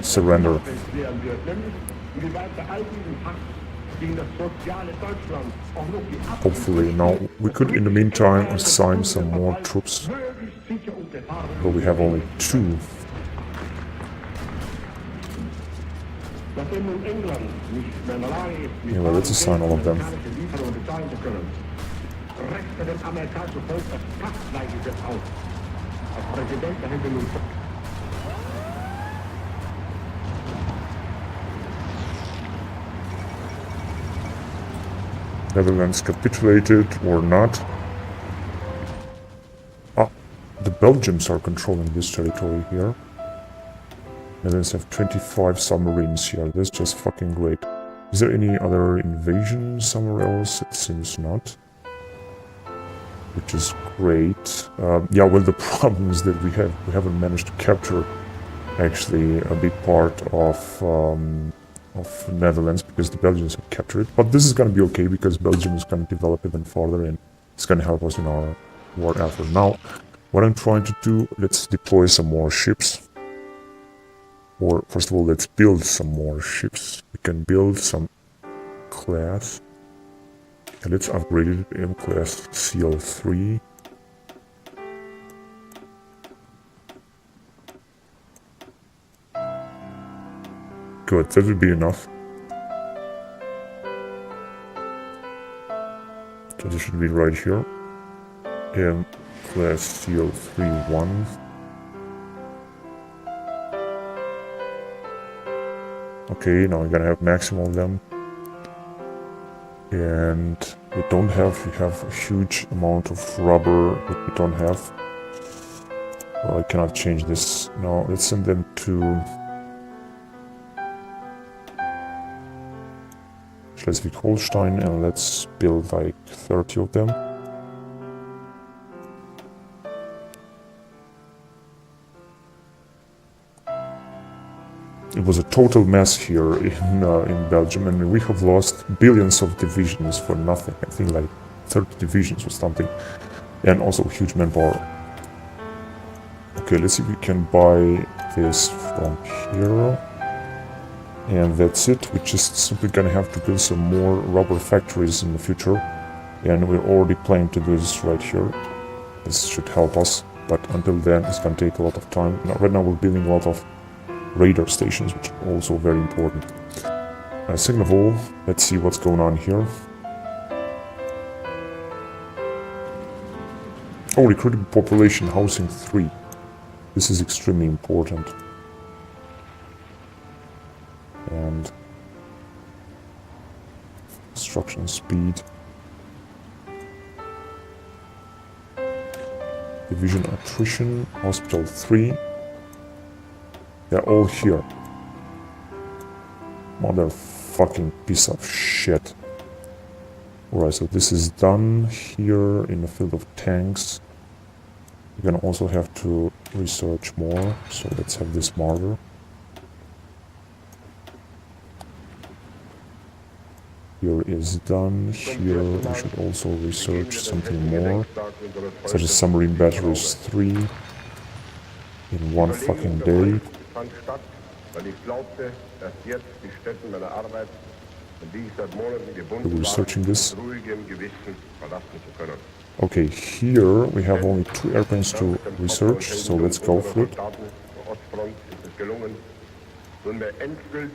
surrender. Klären wird, nämlich inwieweit der allgemeine Hass gegen das soziale Deutschland auch noch die Hopefully. Now we could in the meantime assign some more troops, möglichst sicher und gefahren. but we have only 2. Nachdem nun England nicht mehr in der Lage ist, mit Yeah, well, let's assign all of them. amerikanische Lieferungen bezahlen zu können, rächt er dem amerikanischen Volk das Passgleiche aus. Als Präsident der Händler nun Netherlands capitulated or not. Ah, the Belgians are controlling this territory here. Netherlands have 25 submarines here. That's just fucking great. Is there any other invasion somewhere else? It seems not. Which is great. Yeah, well, the problem is that we haven't managed to capture actually a big part of Netherlands because the Belgians have captured it. But this is going to be okay because Belgium is going to develop even further and it's going to help us in our war effort. Now, what I'm trying to do, let's deploy some more ships. Or first of all, let's build some more ships. We can build some class. And let's upgrade it to M-class CL3. Good, that would be enough. So this should be right here. M-class CL3-1. Okay, now we're gonna have maximum of them. And we have a huge amount of rubber that we don't have. Well, I cannot change this. Now let's send them to Schleswig-Holstein and let's build like 30 of them. it was a total mess here in Belgium, and we have lost billions of divisions for nothing. I think like 30 divisions or something, and also huge manpower. Okay, let's see if we can buy this from here. And that's it. We're just simply gonna have to build some more rubber factories in the future. And we're already planning to do this right here. This should help us. But until then, it's gonna take a lot of time. Now, right now we're building a lot of radar stations, which are also very important. Second of all, let's see what's going on here. Oh, recruiting population, housing 3. This is extremely important. And construction speed. Division attrition, hospital 3. They're all here. Motherfucking piece of shit. Alright, so this is done here in the field of tanks. We're gonna also have to research more, so let's have this martyr. Here is done. Here we should also research something more, such as submarine batteries 3 in one fucking day. We're researching this. Okay, here we have only 2 airplanes to research, so let's go for it.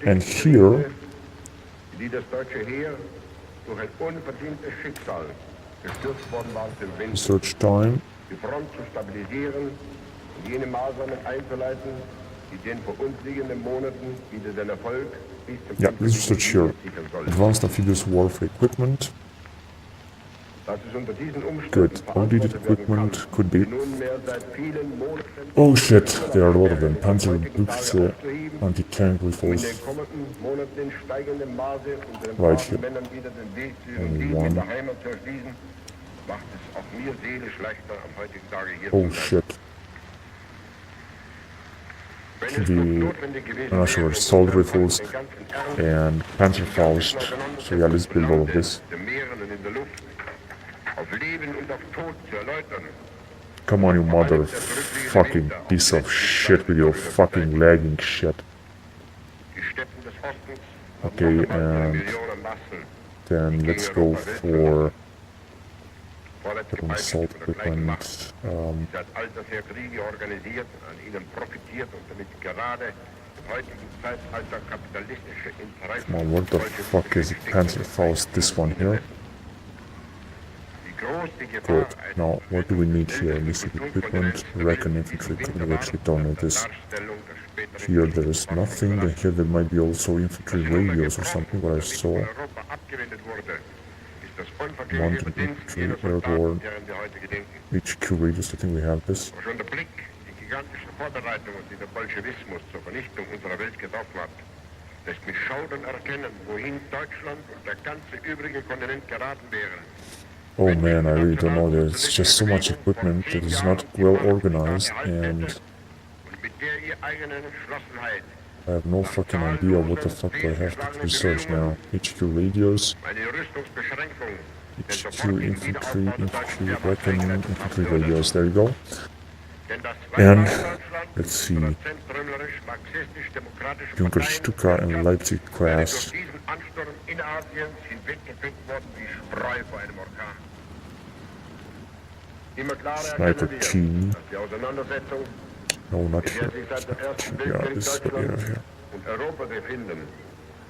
And here research time. Yeah, let's research here. Advanced amphibious warfare equipment. Good. Outdated equipment could be. Oh shit, there are a lot of them. Panzerbüchse, anti-tank rifles. Right here. Only one. Oh shit. The national assault rifles and Panzerfaust. So yeah, let's build all of this. Come on, you motherfucking piece of shit with your fucking lagging shit. Okay, and then let's go for assault equipment. Come on, what the fuck is Panzerfaust? This one here? Good. Now, what do we need here? Enlisted equipment, Recon infantry. We actually don't know this. Here there is nothing. Here there might be also infantry radios or something, what I saw. Mounted infantry, airborne, HQ radios, I think we have this. Oh man, I really don't know. There's just so much equipment that is not well organized, and I have no fucking idea what the fuck do I have to research now. HQ radios, HQ infantry, Recon infantry radios, there you go. And let's see, Junker Stuka and Leipzig class. Sniper T. No, not here. Yeah, this is what we have here. Europa befinden,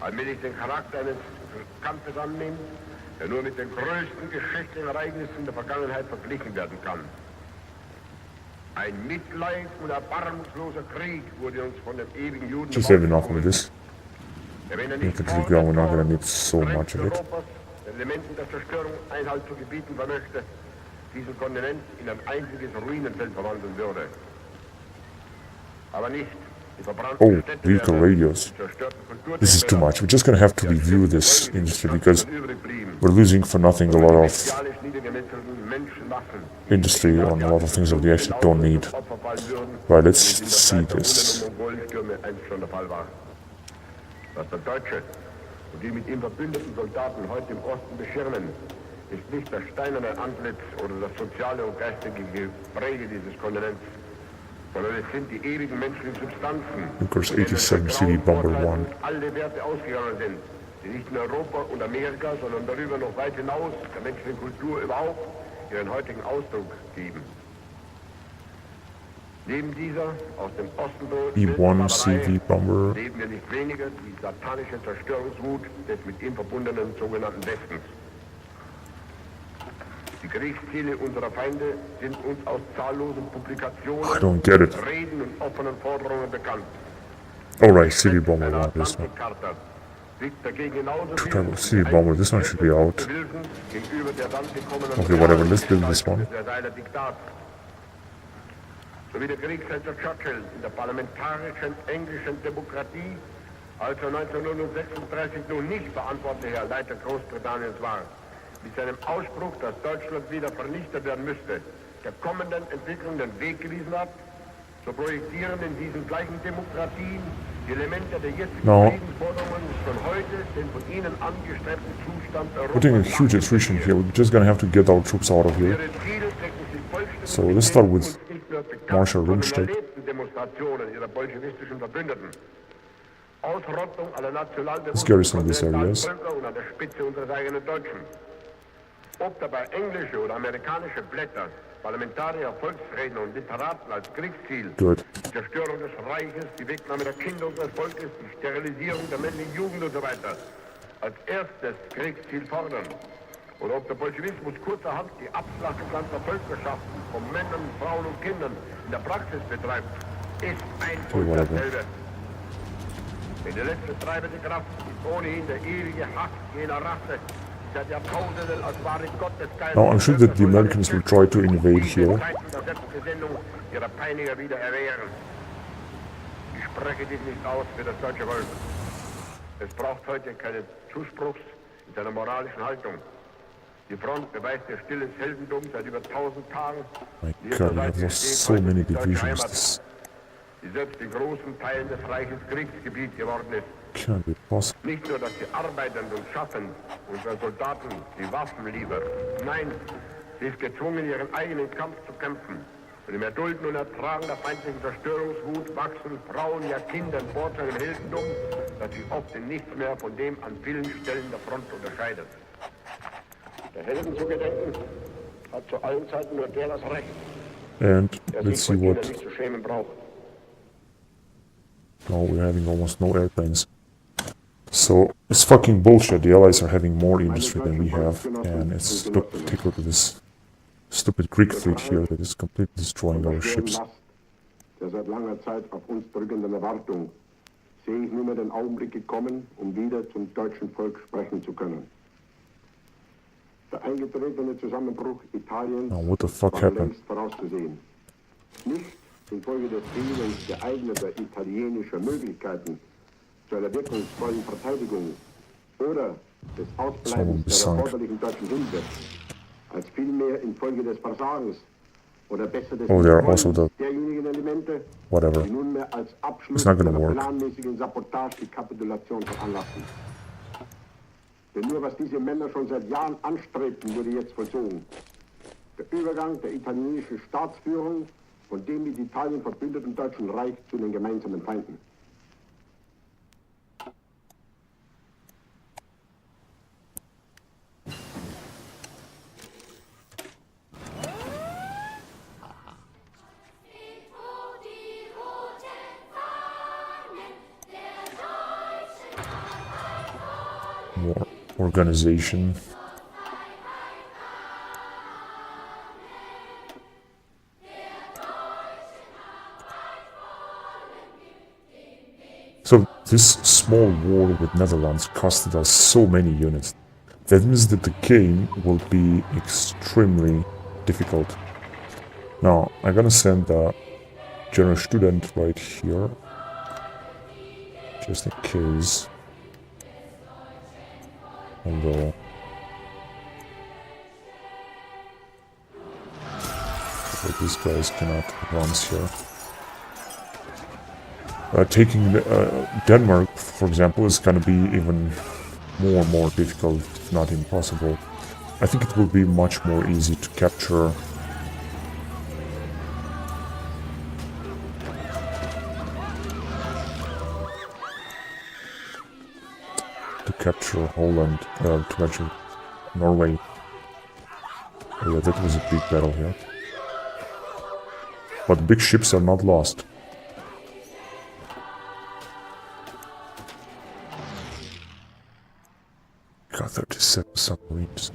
allmählich den Charakter eines Kampfes annimmt, der nur mit den größten geschichtlichen Ereignissen der Vergangenheit verglichen werden kann. Ein Mitleid und erbarmungsloser Krieg wurde uns von dem ewigen Juden. Just have enough of this. Infantry gun, we're not gonna need so much of it. Elementen der Zerstörung Einhalt zu gebieten vermöchte, diesen Kontinent in ein einziges Ruinenfeld verwandeln würde. Aber nicht. Oh, vehicle radios. This is too much. We're just gonna have to review this industry because we're losing for nothing a lot of industry on a lot of things that we actually don't need. Right, let's see this. dass der Deutsche und die mit ihm verbündeten Soldaten heute im Osten beschirmen, ist nicht das steinerne Antlitz oder das soziale und geistige Gepräge dieses Kontinents, sondern es sind die ewigen menschlichen Substanzen, Vickers von denen 87 der CD grauen Bomber Vorzeiten 1. alle Werte ausgegangen sind, die nicht in Europa und Amerika, sondern darüber noch weit hinaus der menschlichen Kultur überhaupt ihren heutigen Ausdruck geben. Neben dieser aus dem Osten E1 CD Bomber. leben wir nicht weniger die satanische Zerstörungswut des mit ihm verbundenen sogenannten Westens. Die Kriegsziele unserer Feinde sind uns aus zahllosen Publikationen, I don't get it. Reden und offenen Forderungen bekannt. Alright, CD Bomber Eine 1, this one. Atlantikcharta liegt dagegen genauso viel Chicago wie CD die Bomber, this one should be out. Hilfen gegenüber der dann gekommenen Okay, whatever, let's build this one. Versailler Diktat. Sowie der Kriegsherrscher Churchill in der parlamentarischen englischen Demokratie, als er 1936 nun nicht verantwortlicher Leiter Großbritanniens war, mit seinem Ausspruch, dass Deutschland wieder vernichtet werden müsste, der kommenden Entwicklung den Weg gewiesen hat, so projizieren in diesen gleichen Demokratien die Elemente der jetzigen Friedensforderungen von heute den von ihnen angestrebten Zustand Putting a Europas. huge attrition here, we're just gonna have to get our troops out of here. Ihre Ziele decken sich vollständig So, mit let's start denen with uns nicht nur bekannten, Marshal sondern Rundstedt. erlebten Demonstrationen ihrer bolschewistischen Verbündeten. Ausrottung aller Let's garrison these areas. Völker und an der Spitze unseres eigenen Deutschen. Ob dabei englische oder amerikanische Blätter, Parlamentarier, Volksredner und Literaten als Kriegsziel Good. die Zerstörung des Reiches, die Wegnahme der Kinder unseres Volkes, die Sterilisierung der männlichen Jugend und so weiter als erstes Kriegsziel fordern. Oder ob der Bolschewismus kurzerhand die Abschlachtung ganzer Völkerschaften von Männern, Frauen und Kindern in der Praxis betreibt, ist ein und dasselbe. Denn die letzte treibende Kraft ist ohnehin der ewige Hass jener Rasse, die seit Jahrtausenden als wahre Gottesgeist... Now, I'm sure that the Americans will try to invade here. ...ihrer Peiniger wieder erwehren. Ich spreche dies nicht aus für das deutsche Volk. Es braucht heute keinen Zuspruchs in seiner moralischen Haltung. Die Front beweist ihr stilles Heldentum seit über 1000 Tagen. My God, we have lost so many divisions. This Die selbst in großen Teilen des Reiches Kriegsgebiet geworden ist. can't be possible. Nicht nur, dass die Arbeitenden und Schaffenden unseren Soldaten die Waffen liefern. Nein, sie ist gezwungen, ihren eigenen Kampf zu kämpfen. Und im Erdulden und Ertragen der feindlichen Zerstörungswut wachsen Frauen, ja Kinder vor zu einem Heldentum, das sich oft in nichts mehr von dem an vielen Stellen der Front unterscheidet. Der Helden zu gedenken hat zu allen Zeiten nur der das Recht, And der let's sich see vor ihnen what... nicht zu schämen braucht. Now we're having almost no airplanes. So, it's fucking bullshit. The Allies are having more industry than we have. And it's... Look, take a look at this stupid Greek fleet here that is completely destroying our ships. Der seit langer Zeit auf uns drückenden Erwartung sehe ich nunmehr den Augenblick gekommen, um wieder zum deutschen Volk sprechen zu können. Der eingetretene Zusammenbruch Italiens Now, what the fuck war happened? längst vorauszusehen. Nicht infolge des Fehlens geeigneter italienischer Möglichkeiten zu einer wirkungsvollen Verteidigung oder des Ausbleibens der sunk. erforderlichen deutschen Hilfe, als vielmehr infolge des Versagens oder besser des Oh, there are also Wollens derjenigen Elemente, Whatever. die nunmehr als Abschluss It's not gonna einer work. planmäßigen Sabotage die Kapitulation veranlassen. Denn nur was diese Männer schon seit Jahren anstrebten, wurde jetzt vollzogen. Der Übergang der italienischen Staatsführung von dem mit Italien verbündeten Deutschen Reich zu den gemeinsamen Feinden. More organization. So this small war with Netherlands costed us so many units. That means that the game will be extremely difficult. Now, I'm gonna send a general student right here. Just in case. Although... But these guys cannot advance here. Taking Denmark, for example, is going to be even more and more difficult, if not impossible. I think it will be much more easy to capture Holland, to capture Norway. Oh yeah, that was a big battle here. But big ships are not lost. Got 37 submarines.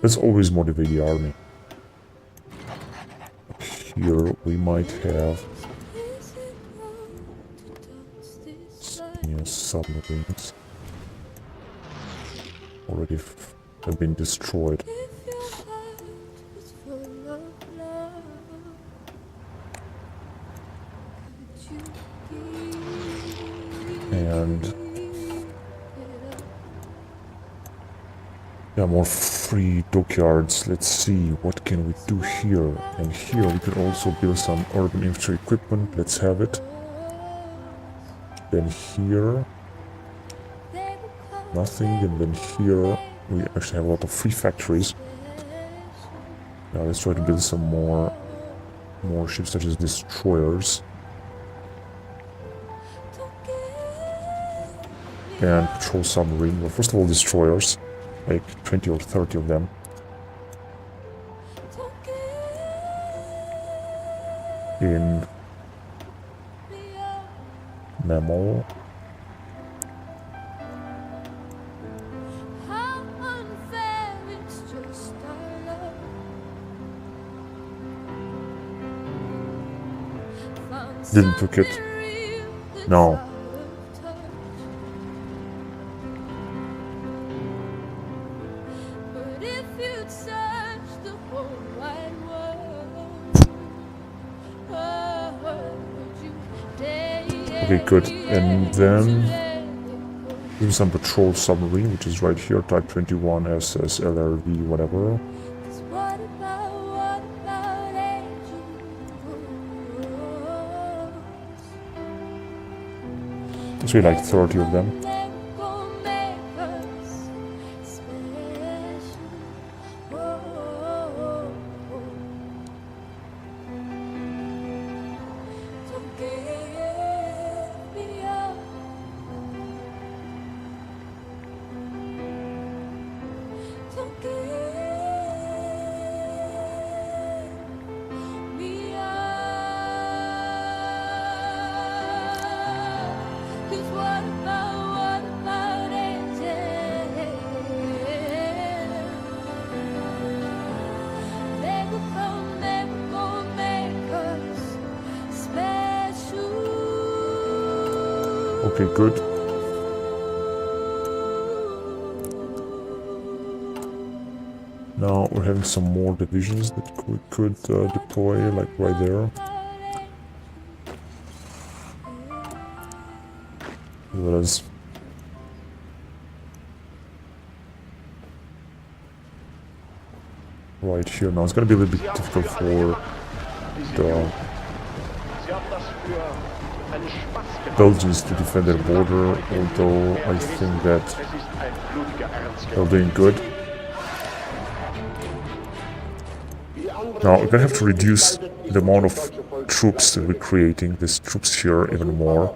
Let's always motivate the army. Here we might have submarines. Already have been destroyed. And yeah, more free dockyards. Let's see, what can we do here? And here we can also build some urban infantry equipment. Let's have it. Then here nothing, and then here we actually have a lot of free factories. Now let's try to build some more ships such as destroyers. And patrol submarine. Well, first of all, destroyers, like 20 or 30 of them. In Namor. Didn't took it. No. Okay, good. And then do some patrol submarine, which is right here, Type 21 SS LRV, whatever. There's really like 30 of them. Okay, good. Now we're having some more divisions that we could deploy, like right there. That is right here. Now it's gonna be a little bit difficult for the Belgians to defend their border, although I think that they're doing good. Now we're gonna have to reduce the amount of troops that we're creating, these troops here, even more,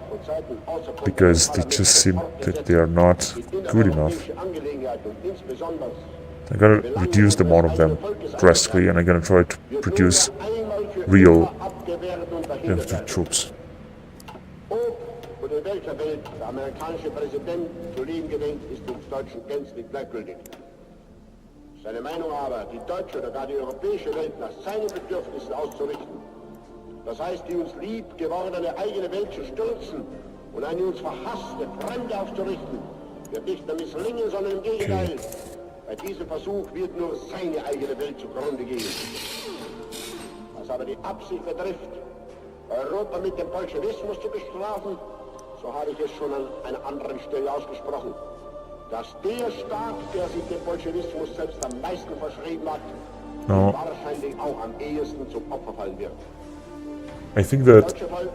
because they just seem that they are not good enough. I'm gonna reduce the amount of them drastically, and I'm gonna try to produce real infantry troops. Wo der welcher Welt der amerikanische Präsident zu leben gedenkt, ist uns Deutschen gänzlich gleichgültig. Seine Meinung aber, die deutsche oder gar die europäische Welt nach seinen Bedürfnissen auszurichten, das heißt, die uns lieb gewordene eigene Welt zu stürzen und eine uns verhasste Fremde aufzurichten, wird nicht nur misslingen, sondern im Gegenteil. Bei diesem Versuch wird nur seine eigene Welt zugrunde gehen. Was aber die Absicht betrifft, Europa mit dem Bolschewismus zu bestrafen, so habe ich es schon an einer anderen Stelle ausgesprochen. dass der Staat, der sich dem Bolschewismus selbst am meisten verschrieben hat, Now, wahrscheinlich auch am ehesten zum Opfer fallen wird. I think Das that deutsche Volk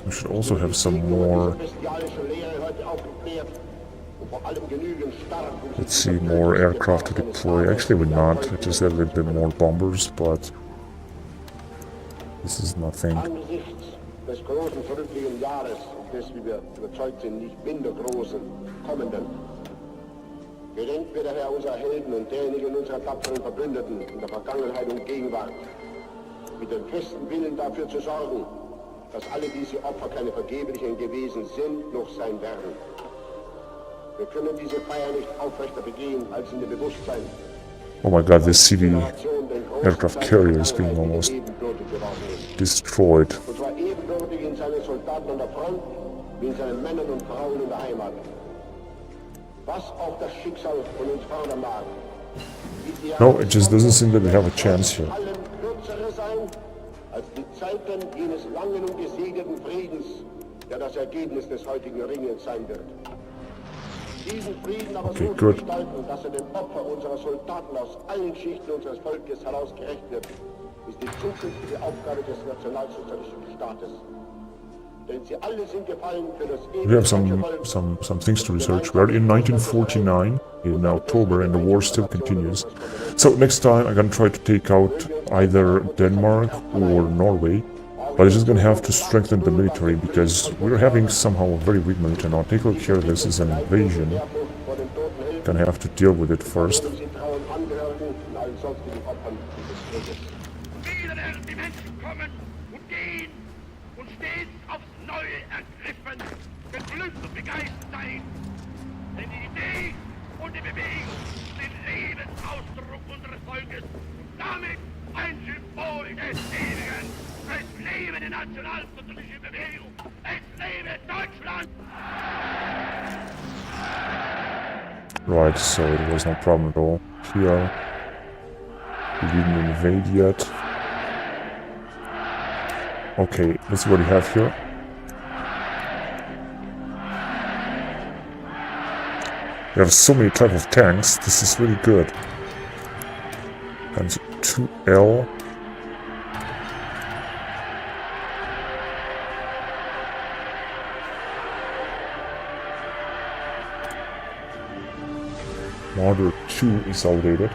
we should also have some ist über more, diese bestialische Lehre heute aufgeklärt und vor allem genügend stark, um let's see, more aircraft to deploy. Actually, we're not. I just have a little bit more bombers, but this is nothing. angesichts des großen zurückliegenden Jahres und des, wie wir überzeugt sind, nicht minder großen kommenden, gedenkt wir daher unserer Helden und derjenigen unserer tapferen Verbündeten in der Vergangenheit und Gegenwart, mit dem festen Willen dafür zu sorgen, dass alle diese Opfer keine vergeblichen gewesen sind, noch sein werden. Wir können diese Feier nicht aufrechter begehen, als in dem Bewusstsein, Oh my god, this CV Generation den großen aircraft Teil carrier der is being Vergangenheit almost ebenbürtig geworden ist. destroyed. Und zwar ebenbürtig in seinen Soldaten an der Front wie in seinen Männern und Frauen in der Heimat. Was auch das Schicksal von uns fordern mag. No, it just doesn't seem that we have a chance here. Allen kürzere sein als die Zeiten jenes langen und gesegneten Friedens, der das Ergebnis des heutigen Ringens sein wird. Diesen Frieden aber Okay, so good. zu gestalten, dass er dem Opfer unserer Soldaten aus allen Schichten unseres Volkes heraus gerecht wird, ist die zukünftige Aufgabe des nationalsozialistischen Staates. Denn sie alle sind gefallen für das We have ewige deutsche Volk. some things to research. We are in 1949 in October, and the war still continues. So next time I'm gonna try to take out either Denmark or Norway, but I'm just gonna have to strengthen the military because we're having somehow a very weak military now. Take a look here. This is an invasion. Vor den toten Helden, Gonna have to deal with it first. sie trauen Angehörigen und allen sonstigen Opfern dieses Krieges. Wieder werden die Menschen kommen und gehen und stets aufs Neue ergriffen, beglückt und begeistert sein. Denn die Idee und die Bewegung sind Lebensausdruck unseres Volkes und damit ein Symbol des Ewigen. Es lebe die nationalsozialistische Bewegung! Es lebe Deutschland! Right, so it was no problem at all. Here, we didn't invade yet. Okay, let's see what we have here. We have so many type of tanks. This is really good. And 2L. Marder 2 is outdated.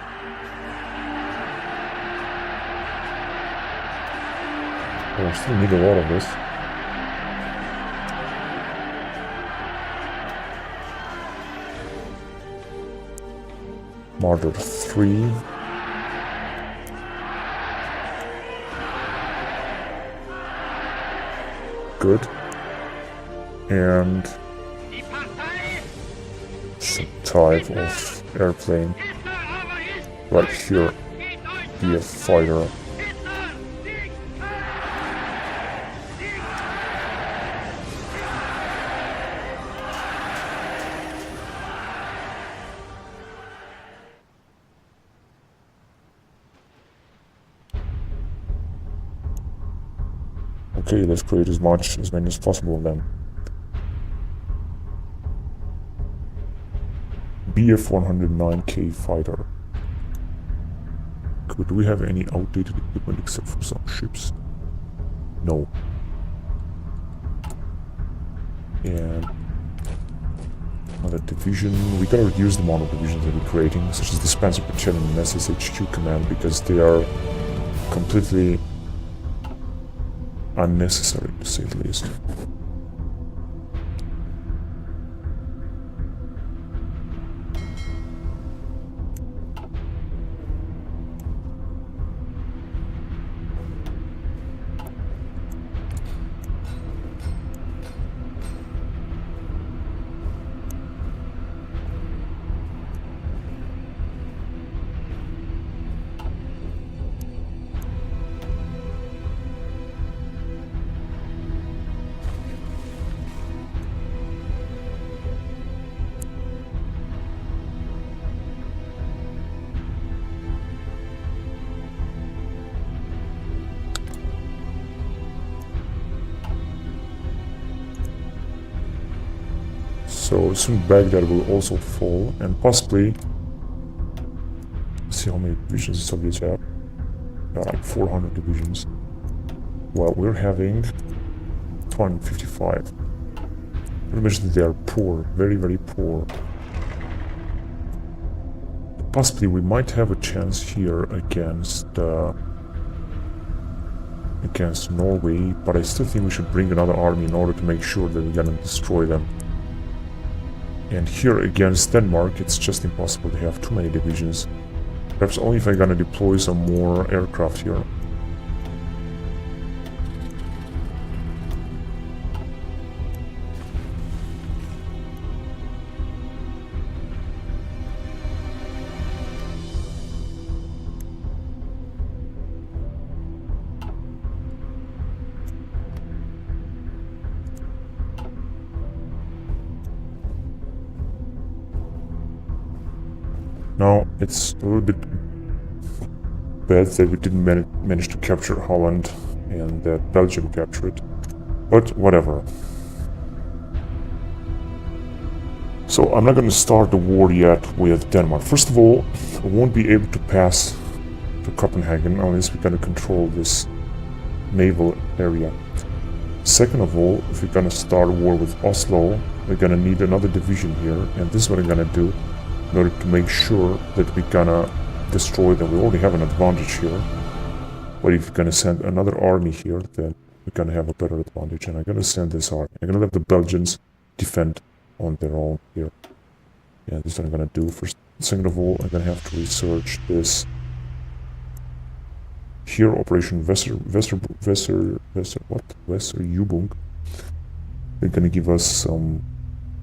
Oh, I still need a lot of this. Marder 3. Good. And Die Partei some type of airplane Hitler aber ist right here. die Deutsche! Be a fighter. Hitler siegt! Okay, let's create as many as possible of them. BF-109K fighter. Could we have any outdated equipment except for some ships? No. And another division. We gotta reduce the amount of divisions that we're creating, such as the Spencer Battalion and SSHQ Command, because they are completely unnecessary, to say the least. So soon Baghdad will also fall, and possibly... Let's see how many divisions the Soviets have. Got like 400 divisions. Well, we're having 255. I mentioned they are poor, very, very poor. Possibly we might have a chance here against Norway, but I still think we should bring another army in order to make sure that we're gonna destroy them. And here against Denmark, it's just impossible to have too many divisions. Perhaps only if I'm gonna deploy some more aircraft here. Now, it's a little bit bad that we didn't manage to capture Holland and that Belgium captured it, but whatever. So I'm not going to start the war yet with Denmark. First of all, we won't be able to pass to Copenhagen unless we're going to control this naval area. Second of all, if we're going to start a war with Oslo, we're going to need another division here, and this is what I'm going to do in order to make sure that we're gonna destroy them. We already have an advantage here, but if you're gonna send another army here, then we're gonna have a better advantage. And I'm gonna send this army. I'm gonna let the Belgians defend on their own here. Yeah, this is what I'm gonna do. First, second of all, I'm gonna have to research this here, Operation Westerübung. They're gonna give us some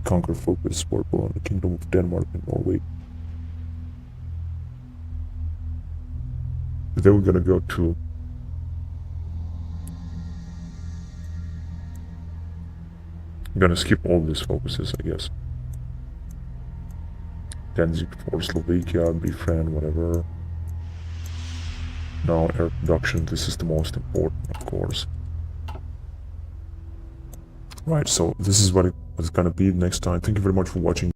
conquer focus for on the Kingdom of Denmark and Norway. Then we're gonna go to I'm gonna skip all these focuses, I guess. Danzig for Slovakia, befriend, whatever. Now air production, this is the most important, of course. Right, so this is what it's gonna be next time. Thank you very much for watching.